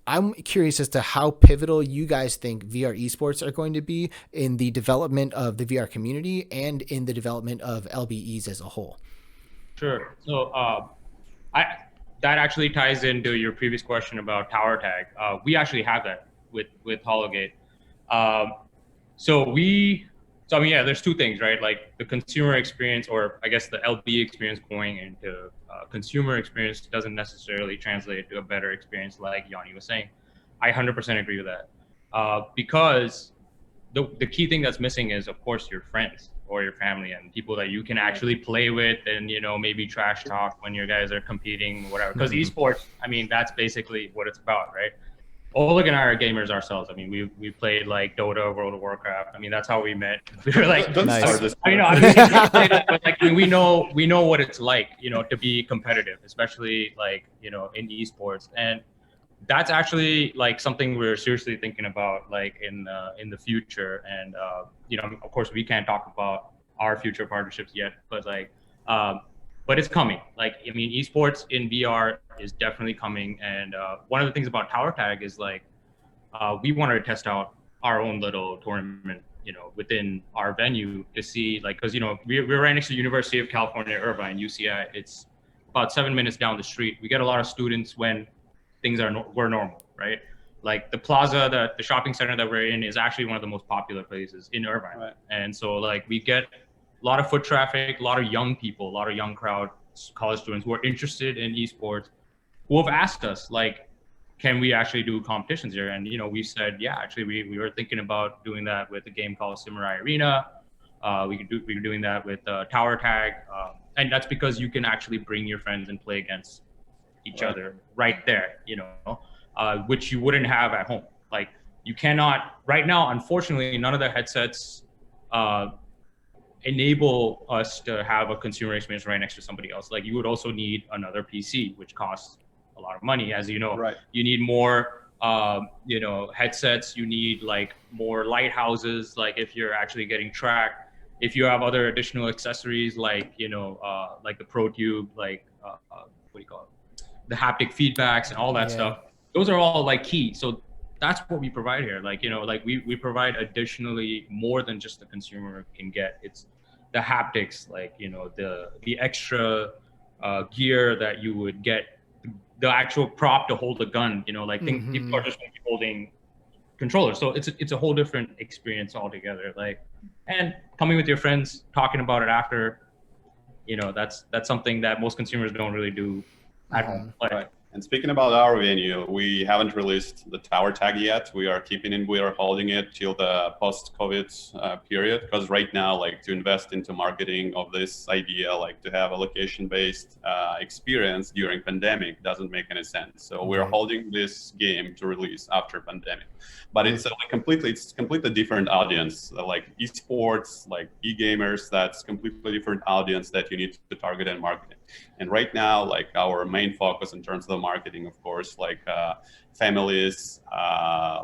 I'm curious as to how pivotal you guys think VR esports are going to be in the development of the VR community and in the development of LBEs as a whole. Sure. So that actually ties into your previous question about tower tag. We actually have that with Hologate. So I mean, yeah, there's two things, right? Like the consumer experience, or I guess the LBE experience going into consumer experience doesn't necessarily translate to a better experience, like Yanni was saying. I 100% agree with that. Because the key thing that's missing is, of course, your friends or your family and people that you can actually play with and, you know, maybe trash talk when you guys are competing, whatever. Because esports, I mean, that's basically what it's about, right? Oleg and I are gamers ourselves. I mean, we played like Dota, World of Warcraft. I mean, that's how we met. We were like, Don't Nice. start this. I mean, I mean, but like, I mean, we know what it's like, you know, to be competitive, especially like, you know, in esports. And that's actually like something we're seriously thinking about, like in the future. And you know, of course, we can't talk about our future partnerships yet, but like, but it's coming. Like, I mean, esports in VR is definitely coming. And one of the things about tower tag is like, we wanted to test out our own little tournament, you know, within our venue to see, like, because, you know, we're right next to University of California, Irvine, UCI. It's about 7 minutes down the street. We get a lot of students when things were normal, right? Like the plaza, the shopping center that we're in is actually one of the most popular places in Irvine. Right. And so like we get a lot of foot traffic, a lot of young people, a lot of young crowd, college students who are interested in esports, who have asked us, like, can we actually do competitions here? And, you know, we said, yeah, actually, we were thinking about doing that with a game called Samurai Arena. We were doing that with Tower Tag. And that's because you can actually bring your friends and play against each other right there, you know, which you wouldn't have at home. Like, you cannot, right now, unfortunately, none of the headsets enable us to have a consumer experience right next to somebody else. Like, you would also need another PC, which costs a lot of money, as you know. Right. You need more, you know, headsets. You need like more lighthouses. Like if you're actually getting tracked, if you have other additional accessories like, you know, like the Pro Tube, like what do you call it, the haptic feedbacks and all that stuff. Those are all like key. So that's what we provide here. Like, like we provide additionally more than just the consumer can get. It's the haptics, like, the extra gear that you would get, the actual prop to hold a gun, like people are just going to be holding controllers. So it's a whole different experience altogether. Like, and coming with your friends, talking about it after, that's something that most consumers don't really do at home. Like, right. And speaking about our venue, we haven't released the tower tag yet. We are holding it till the post-COVID period, because right now, like, to invest into marketing of this idea, like to have a location-based experience during pandemic doesn't make any sense. So we're holding this game to release after pandemic, but it's completely different audience, like esports, like e-gamers. That's completely different audience that you need to target and market. And right now, like, our main focus in terms of the marketing, of course, like families,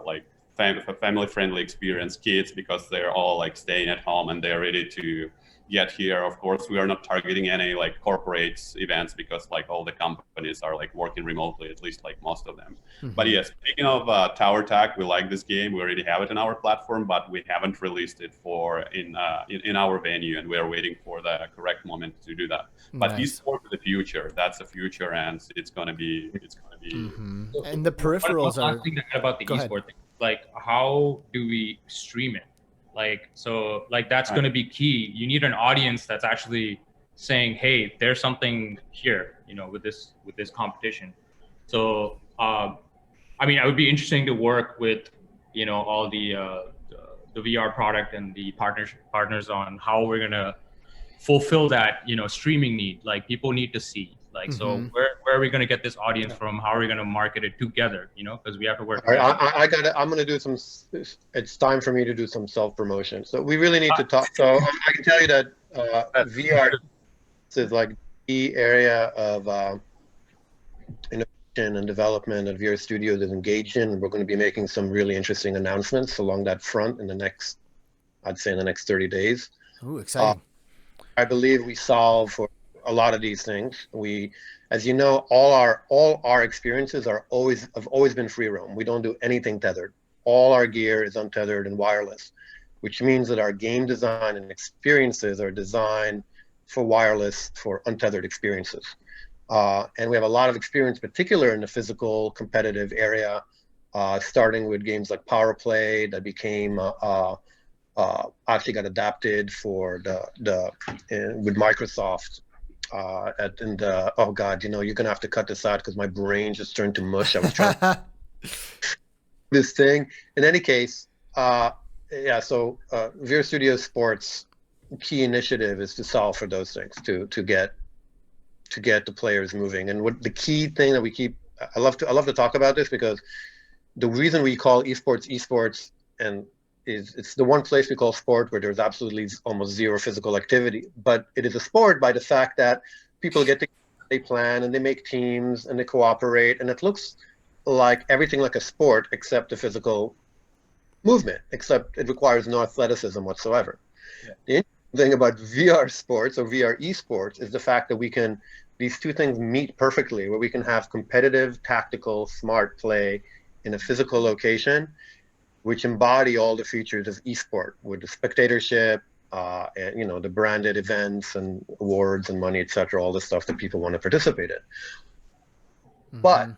like family-friendly experience, kids, because they're all like staying at home and they're ready to get here. Of course, we are not targeting any like corporate events, because like all the companies are like working remotely, at least like most of them. But yes, speaking of tower tag, we like this game. We already have it in our platform, but we haven't released it in our venue, and we are waiting for the correct moment to do that. But esports is the future. That's the future, and it's gonna be. And the peripherals are. Thing about the esports thing, like, how do we stream it? Like, so like that's going to be key. You need an audience that's actually saying, hey, there's something here, with this competition. So I mean, it would be interesting to work with all the VR product and the partners on how we're going to fulfill that streaming need. Like, people need to see, like, so where are we going to get this audience from? How are we going to market it together? Because we have to work. All right, I'm going to do some. It's time for me to do some self-promotion. So we really need to talk. So I can tell you that VR is like the area of innovation and development that VR Studios is engaged in. And we're going to be making some really interesting announcements along that front in the next 30 days. Ooh, exciting. I believe we solve for a lot of these things. We, as you know, all our experiences have always been free roam. We don't do anything tethered. All our gear is untethered and wireless, which means that our game design and experiences are designed for wireless, for untethered experiences. And we have a lot of experience, particular in the physical competitive area, starting with games like Power Play that became actually got adapted for with Microsoft. Oh God, you're gonna have to cut this out because my brain just turned to mush. I was trying this thing. In any case, so VR Studio Sports key initiative is to solve for those things, to get the players moving. And what the key thing that I love to talk about this, because the reason we call esports and it's the one place we call sport where there's absolutely almost zero physical activity, but it is a sport by the fact that people get together, they plan and they make teams and they cooperate, and it looks like everything like a sport except the physical movement, except it requires no athleticism whatsoever. Yeah. The interesting thing about VR sports or VR esports is the fact that these two things meet perfectly, where we can have competitive, tactical, smart play in a physical location, which embody all the features of esport, with the spectatorship, and the branded events and awards and money, etc., all the stuff that people want to participate in. But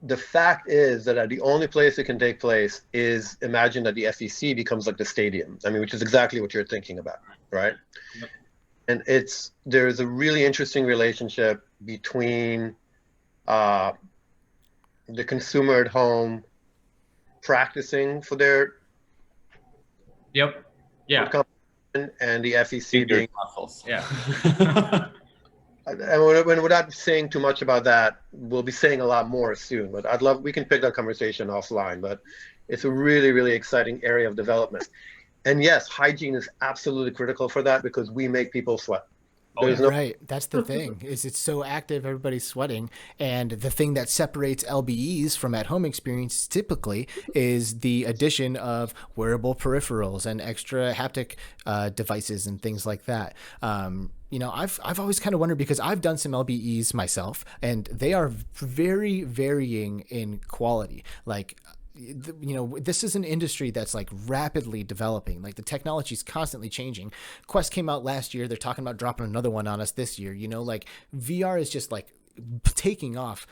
the fact is that the only place it can take place is, imagine that the FEC becomes like the stadium. I mean, which is exactly what you're thinking about, right? Yep. And there's a really interesting relationship between the consumer at home practicing for their and the FEC being muscles. Yeah. And without saying too much about that, we'll be saying a lot more soon, but we can pick that conversation offline, but it's a really, really exciting area of development. And yes, hygiene is absolutely critical for that, because we make people sweat. Right. That's the thing, is it's so active, everybody's sweating. And the thing that separates LBEs from at-home experience typically is the addition of wearable peripherals and extra haptic devices and things like that. I've always kind of wondered, because I've done some LBEs myself, and they are very varying in quality. Like, this is an industry that's like rapidly developing. Like the technology is constantly changing. Quest came out last year. They're talking about dropping another one on us this year. Like VR is just like taking off.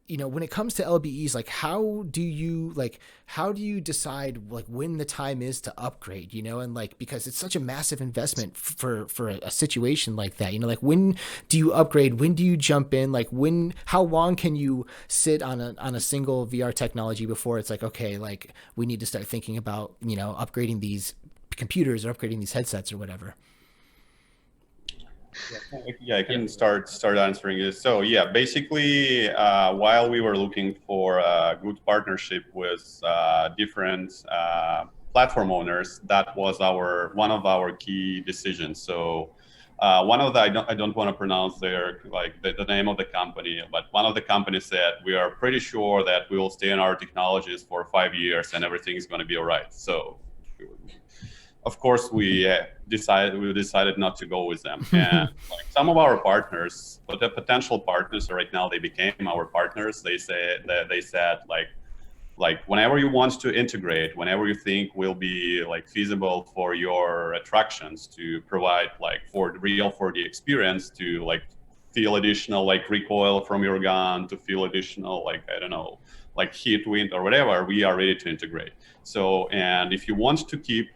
When it comes to LBEs, like how do you decide like when the time is to upgrade, and like, because it's such a massive investment for a situation like that, like when do you upgrade? When do you jump in? Like how long can you sit on a single VR technology before it's like, okay, like we need to start thinking about, upgrading these computers or upgrading these headsets or whatever? Yeah, I can start answering this. So yeah, basically, while we were looking for a good partnership with different platform owners, that was one of our key decisions. So one of the I don't want to pronounce the name of the company, but one of the companies said we are pretty sure that we will stay in our technologies for 5 years and everything is going to be all right. So of course, we decided not to go with them. And like some of our partners, but the potential partners right now, they became our partners. They said like whenever you want to integrate, whenever you think will be like feasible for your attractions to provide like for the experience, to like feel additional like recoil from your gun, to feel additional like, I don't know, like heat, wind or whatever, we are ready to integrate. So, and if you want to keep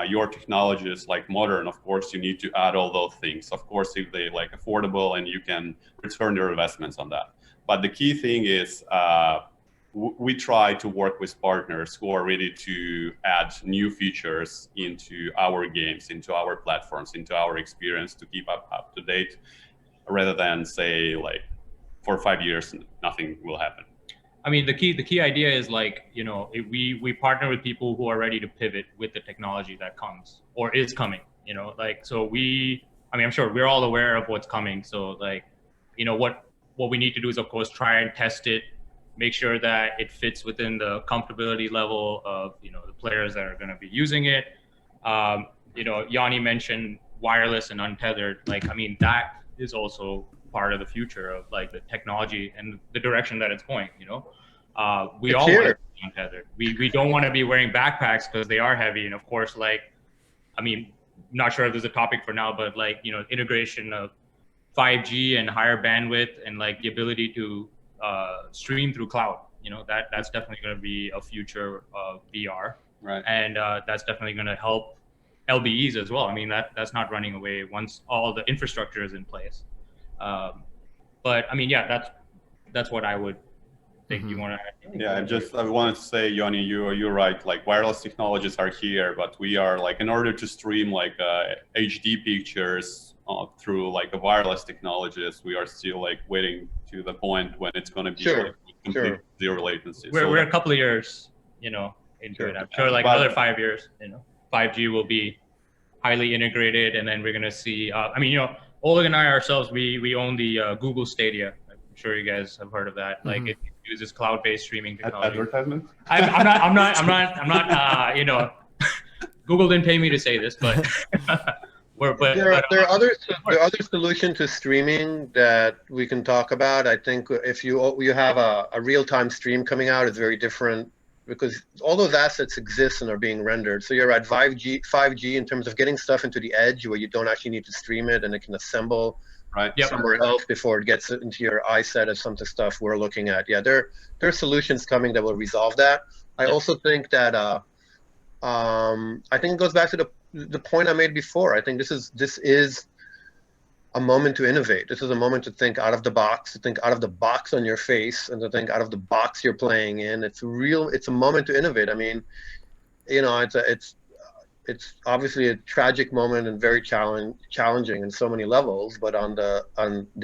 your technology is like modern, of course you need to add all those things. Of course, if they like affordable and you can return your investments on that. But the key thing is we try to work with partners who are ready to add new features into our games, into our platforms, into our experience to keep up to date, rather than say like for 5 years nothing will happen. I mean, the key idea is like, we partner with people who are ready to pivot with the technology that comes or is coming, like, so I'm sure we're all aware of what's coming. So like, what we need to do is of course try and test it, make sure that it fits within the comfortability level of, the players that are going to be using it. Yanni mentioned wireless and untethered. Like, I mean, that is also part of the future of like the technology and the direction that it's going. We all want to be untethered. We don't want to be wearing backpacks because they are heavy. And of course, like, I mean, not sure if there's a topic for now, but like, integration of 5G and higher bandwidth and like the ability to stream through cloud. That's definitely going to be a future of VR. Right. And that's definitely going to help LBEs as well. I mean, that's not running away once all the infrastructure is in place. But I mean, yeah, that's what I would think. You want to? Yeah, I wanted to say, Yanni, you're right. Like wireless technologies are here, but we are like, in order to stream like HD pictures through like the wireless technologies, we are still like waiting to the point when it's going to be like, complete zero latency. We're a couple of years, into it. I'm sure like another 5 years, 5G will be highly integrated, and then we're going to see. I mean, Oleg and I ourselves, we own the Google Stadia. I'm sure you guys have heard of that. Like it uses cloud-based streaming technology. Advertisement? I'm not. Google didn't pay me to say this, but there are other solutions to streaming that we can talk about. I think if you have a real-time stream coming out, it's very different because all those assets exist and are being rendered. So you're at 5G in terms of getting stuff into the edge where you don't actually need to stream it and it can assemble somewhere else before it gets into your iSet as some of the stuff we're looking at. Yeah, there are solutions coming that will resolve that. I also think that I think it goes back to the point I made before. I think this is a moment to innovate. This is a moment to think out of the box, to think out of the box on your face, and to think out of the box you're playing in. It's a moment to innovate. I mean, it's obviously a tragic moment and very challenging in so many levels. But on the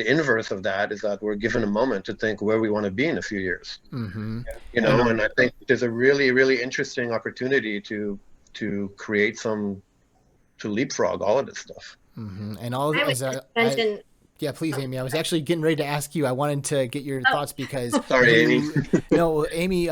inverse of that is that we're given a moment to think where we want to be in a few years. And I think there's a really, really interesting opportunity to create to leapfrog all of this stuff. And all yeah, please, Amy. I was actually getting ready to ask you. I wanted to get your thoughts because sorry, Amy. No, Amy.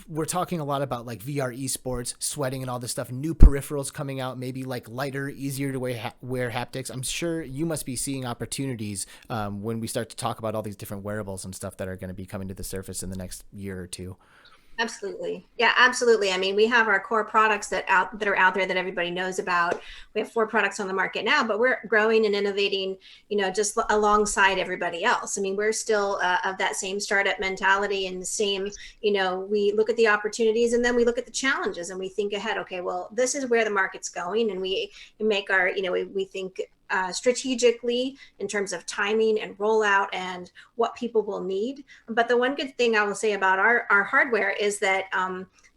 We're talking a lot about like VR esports, sweating, and all this stuff. New peripherals coming out, maybe like lighter, easier to wear haptics. I'm sure you must be seeing opportunities when we start to talk about all these different wearables and stuff that are going to be coming to the surface in the next year or two. Absolutely. Yeah, absolutely. I mean, we have our core products that are out there that everybody knows about. We have 4 products on the market now, but we're growing and innovating, just alongside everybody else. I mean, we're still of that same startup mentality and the same, we look at the opportunities and then we look at the challenges and we think ahead. Okay, well, this is where the market's going, and we make our, we think strategically in terms of timing and rollout and what people will need. But the one good thing I will say about our hardware is that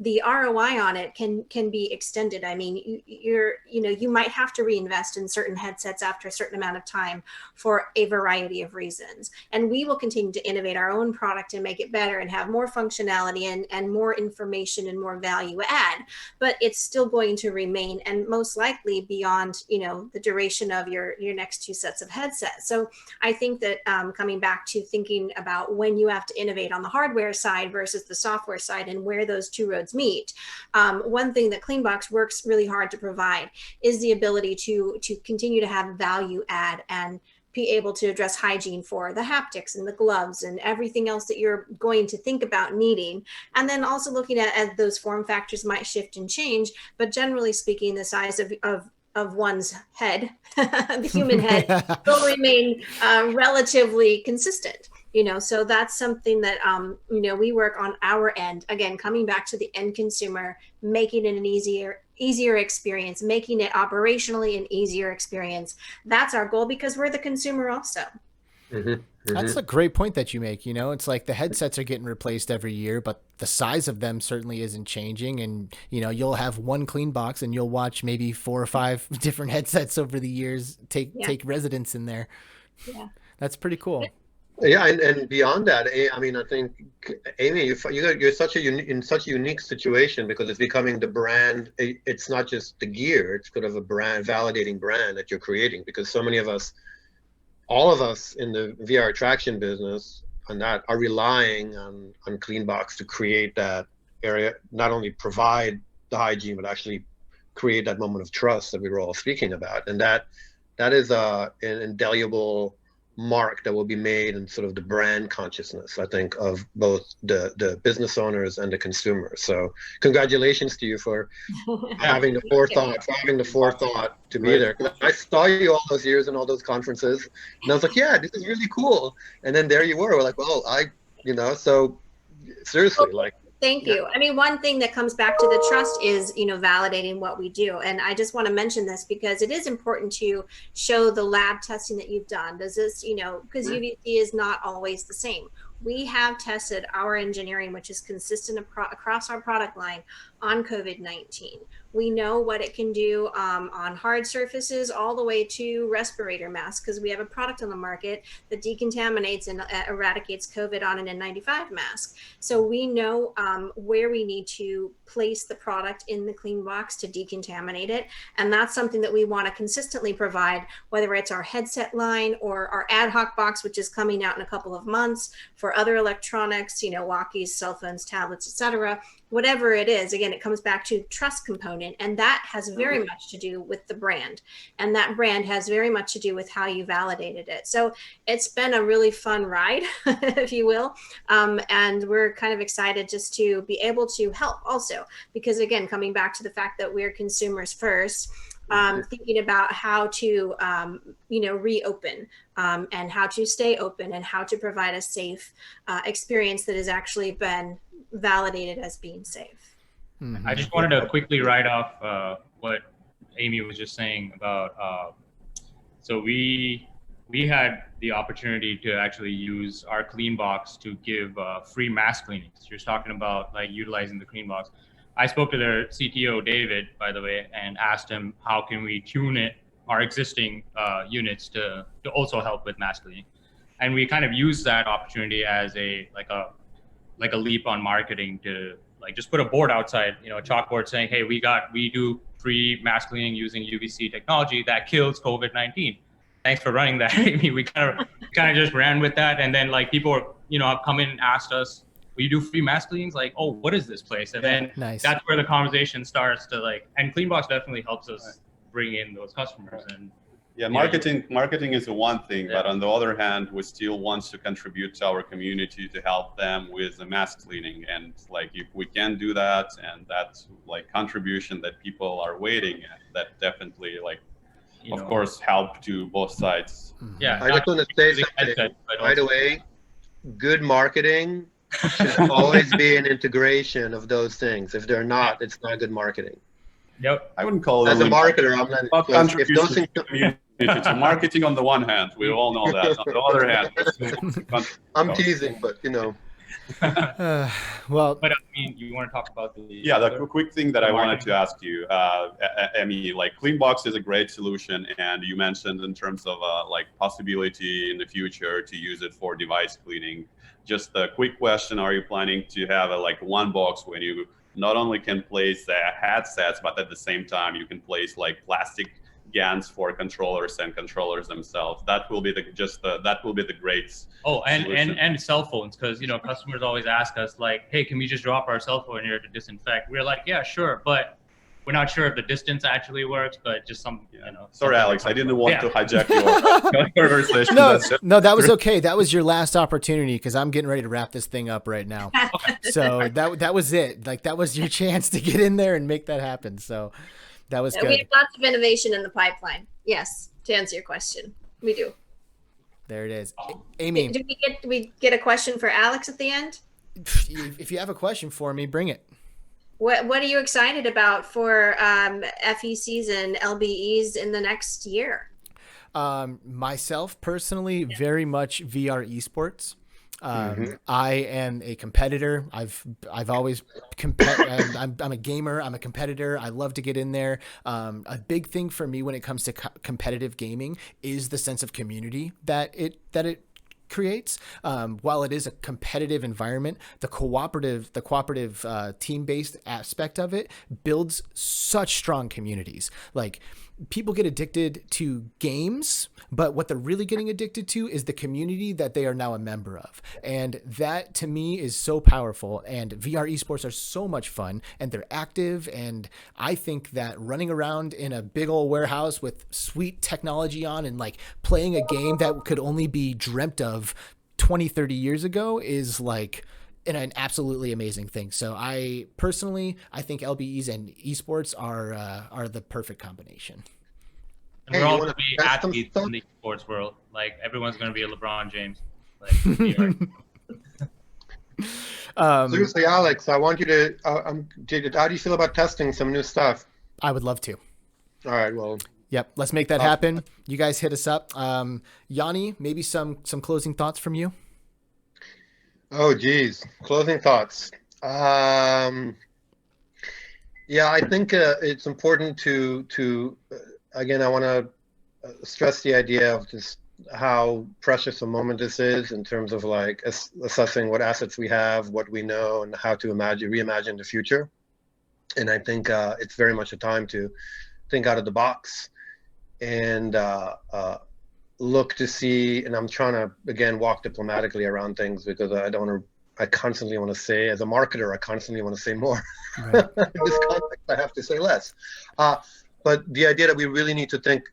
the ROI on it can be extended. I mean, you might have to reinvest in certain headsets after a certain amount of time for a variety of reasons. And we will continue to innovate our own product and make it better and have more functionality and more information and more value add. But it's still going to remain, and most likely beyond, the duration of your next 2 sets of headsets. So I think that coming back to thinking about when you have to innovate on the hardware side versus the software side and where those 2 roads meet, one thing that Cleanbox works really hard to provide is the ability to continue to have value add and be able to address hygiene for the haptics and the gloves and everything else that you're going to think about needing. And then also looking at those form factors might shift and change, but generally speaking, the size of one's head, the human head, will remain relatively consistent. So that's something that we work on our end. Again, coming back to the end consumer, making it an easier experience, making it operationally an easier experience. That's our goal because we're the consumer also. That's a great point that you make. It's like the headsets are getting replaced every year, but the size of them certainly isn't changing. And, you'll have one clean box and you'll watch maybe 4 or 5 different headsets over the years take residence in there. Yeah. That's pretty cool. Yeah, and beyond that, I mean, I think, Amy, you're in such a unique situation because it's becoming the brand. It's not just the gear; it's sort of a brand, validating brand that you're creating. Because so many of us, all of us in the VR attraction business, and that are relying on Cleanbox to create that area, not only provide the hygiene, but actually create that moment of trust that we were all speaking about, and that is an indelible mark that will be made in sort of the brand consciousness, I think, of both the business owners and the consumers. So congratulations to you for having the forethought to be there. I saw you all those years in all those conferences and I was like, yeah, this is really cool. And then there you were. We're like, well, so seriously, like, thank you. I mean, one thing that comes back to the trust is, validating what we do. And I just want to mention this because it is important to show the lab testing that you've done. Does this, because UVC is not always the same. We have tested our engineering, which is consistent across our product line, on COVID-19. We know what it can do on hard surfaces all the way to respirator masks, because we have a product on the market that decontaminates and eradicates COVID on an N95 mask. So we know where we need to place the product in the clean box to decontaminate it. And that's something that we want to consistently provide, whether it's our headset line or our ad hoc box, which is coming out in a couple of months for other electronics, walkies, cell phones, tablets, etc. Whatever it is, again, it comes back to trust component, and that has very much to do with the brand, and that brand has very much to do with how you validated it. So it's been a really fun ride, if you will, and we're kind of excited just to be able to help also, because again, coming back to the fact that we're consumers first, thinking about how to reopen and how to stay open and how to provide a safe experience that has actually been validated as being safe. I just wanted to quickly write off what Amy was just saying about so we had the opportunity to actually use our clean box to give free mask cleanings. You're talking about like utilizing the clean box. I spoke to their CTO, David, by the way, and asked him how can we tune our existing units to also help with mask cleaning. And we kind of used that opportunity as a leap on marketing to like just put a board outside, a chalkboard saying, hey, we do free mask cleaning using UVC technology that kills COVID-19. Thanks for running that. We kind of just ran with that. And then like people, have come in and asked us, will you do free mask cleanings? Like, oh, what is this place? And then that's where the conversation starts to and Cleanbox definitely helps us bring in those customers. And Yeah, marketing is the one thing, but on the other hand, we still want to contribute to our community to help them with the mass cleaning. And like, if we can do that, and that's like contribution that people are waiting at, that definitely like, of course, help to both sides. Yeah. I just want to say something right away. Good marketing should always be an integration of those things. If they're not, it's not good marketing. Yep. I wouldn't call it as a marketer. I'm not. If those things, it's marketing on the one hand, we all know that. On the other hand, I'm teasing, but you know. Well, but I mean, you want to talk about the quick thing that I wanted to ask you, Emmy, like Cleanbox is a great solution, and you mentioned in terms of like possibility in the future to use it for device cleaning. Just a quick question: are you planning to have like one box when you not only can place headsets, but at the same time you can place like plastic GANs for controllers and controllers themselves? That will be the great and cell phones, because customers always ask us like, hey, can we just drop our cell phone here to disinfect? We're like, yeah, sure, but we're not sure if the distance actually works, but just sorry, Alex, I didn't want to hijack your conversation. No, that was okay. That was your last opportunity, because I'm getting ready to wrap this thing up right now. So that was it. Like, that was your chance to get in there and make that happen. So that was good. We have lots of innovation in the pipeline. Yes, to answer your question, we do. There it is. Amy, Did we get a question for Alex at the end? If you have a question for me, bring it. What are you excited about for FECs and LBEs in the next year? Myself personally, very much VR esports. I am a competitor. I've always I'm a gamer. I'm a competitor. I love to get in there. A big thing for me when it comes to competitive gaming is the sense of community that it creates. While it is a competitive environment, the cooperative team-based aspect of it builds such strong communities. Like, people get addicted to games, but what they're really getting addicted to is the community that they are now a member of. And that to me is so powerful. And VR esports are so much fun, and they're active. And I think that running around in a big old warehouse with sweet technology on and like playing a game that could only be dreamt of 20, 30 years ago is like an absolutely amazing thing. So I think LBEs and esports are the perfect combination. And we're all going to be athletes in the esports world. Like, everyone's going to be a LeBron James. Like, seriously, Alex, I want you to. How do you feel about testing some new stuff? I would love to. All right. Well. Yep. Let's make that happen. You guys hit us up. Yanni, maybe some closing thoughts from you. Oh, geez. Closing thoughts. Yeah, I think it's important to again, I want to stress the idea of just how precious a moment this is in terms of like assessing what assets we have, what we know, and how to reimagine the future. And I think it's very much a time to think out of the box and look to see, and I'm trying to, again, walk diplomatically around things, because I constantly want to say, as a marketer, I constantly want to say more. Right. In this context, I have to say less. But the idea that we really need to think,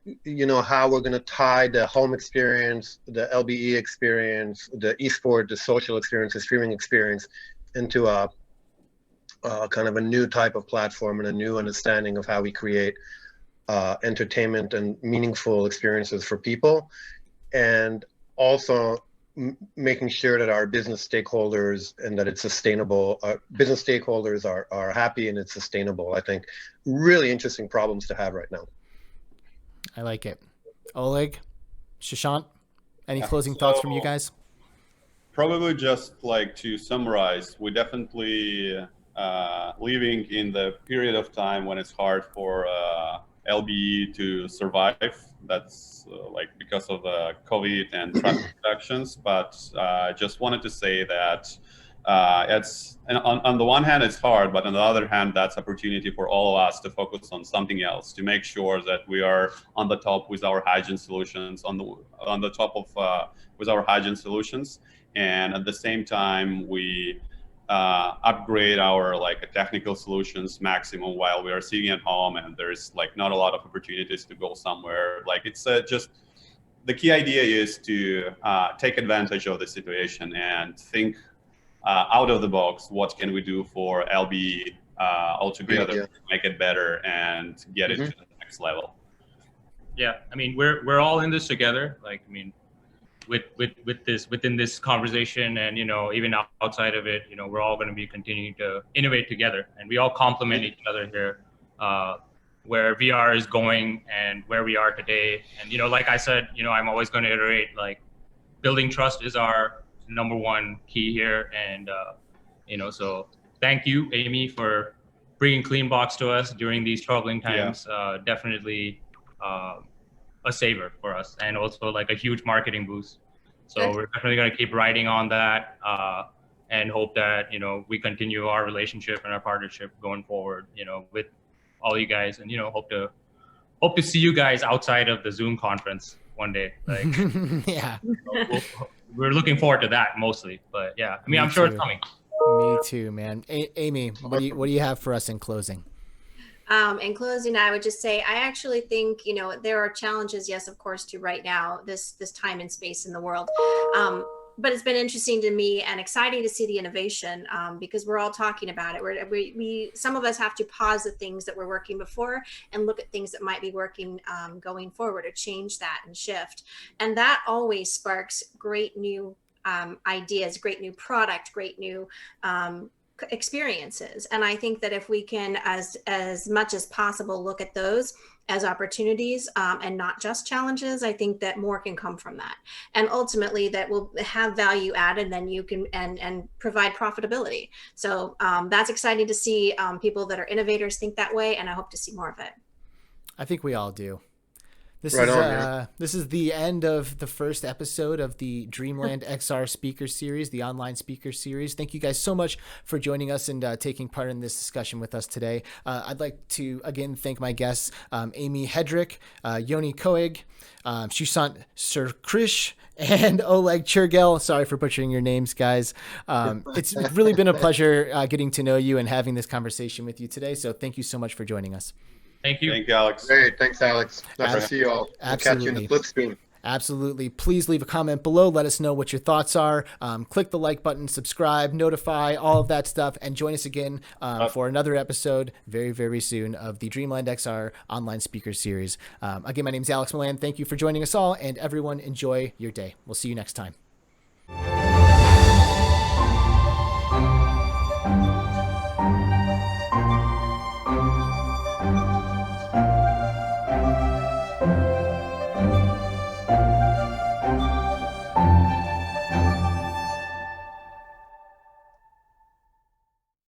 how we're going to tie the home experience, the LBE experience, the esport, the social experience, the streaming experience into a kind of a new type of platform and a new understanding of how we create entertainment and meaningful experiences for people, and also making sure that our business stakeholders and that it's sustainable. Business stakeholders are happy and it's sustainable. I think really interesting problems to have right now. I like it. Oleg, Shashank, any closing thoughts from you guys? Probably just like to summarize, we definitely living in the period of time when it's hard for LBE to survive. That's like because of COVID and traffic reductions. But I just wanted to say that it's on the one hand it's hard, but on the other hand that's opportunity for all of us to focus on something else, to make sure that we are on the top with our hygiene solutions, on the top of with our hygiene solutions, and at the same time we upgrade our like technical solutions maximum while we are sitting at home and there's like not a lot of opportunities to go somewhere. Like it's just the key idea is to take advantage of the situation and think out of the box. What can we do for LB altogether to make it better and get it to the next level? Yeah, I mean, we're all in this together. Like, I mean, within this conversation, and even outside of it, we're all going to be continuing to innovate together, and we all complement each other here. Where VR is going and where we are today, and like I said, I'm always going to iterate, like, building trust is our number one key here, and so thank you, Amy, for bringing Cleanbox to us during these troubling times. Definitely a saver for us, and also like a huge marketing boost. So we're definitely going to keep riding on that and hope that we continue our relationship and our partnership going forward, with all you guys, and hope to see you guys outside of the Zoom conference one day. Like, yeah, we're looking forward to that mostly. But yeah, I mean, I'm sure it's coming. Me too, man. Amy, what do you have for us in closing? In closing, I would just say, I actually think, there are challenges, yes, of course, to right now, this time and space in the world. But it's been interesting to me and exciting to see the innovation, because we're all talking about it. We some of us have to pause the things that were working before and look at things that might be working going forward, to change that and shift. And that always sparks great new ideas, great new product, great new experiences. And I think that if we can, as much as possible, look at those as opportunities and not just challenges, I think that more can come from that. And ultimately that will have value added, then you can and provide profitability. So that's exciting to see people that are innovators think that way, and I hope to see more of it. I think we all do. This is the end of the first episode of the DreamlandXR speaker series, the online speaker series. Thank you guys so much for joining us and taking part in this discussion with us today. I'd like to again thank my guests, Amy Hedrick, Yoni Koeg, Sushant Sirkrish, and Oleg Churgel. Sorry for butchering your names, guys. It's really been a pleasure getting to know you and having this conversation with you today. So thank you so much for joining us. Thank you. Thank you, Alex. Great. Thanks, Alex. Nice to see you all. We'll catch you in the flip screen. Absolutely. Please leave a comment below. Let us know what your thoughts are. Click the like button, subscribe, notify, all of that stuff, and join us again for another episode very, very soon of the DreamlandXR online speaker series. Again, my name is Alex Milan. Thank you for joining us all, and everyone enjoy your day. We'll see you next time.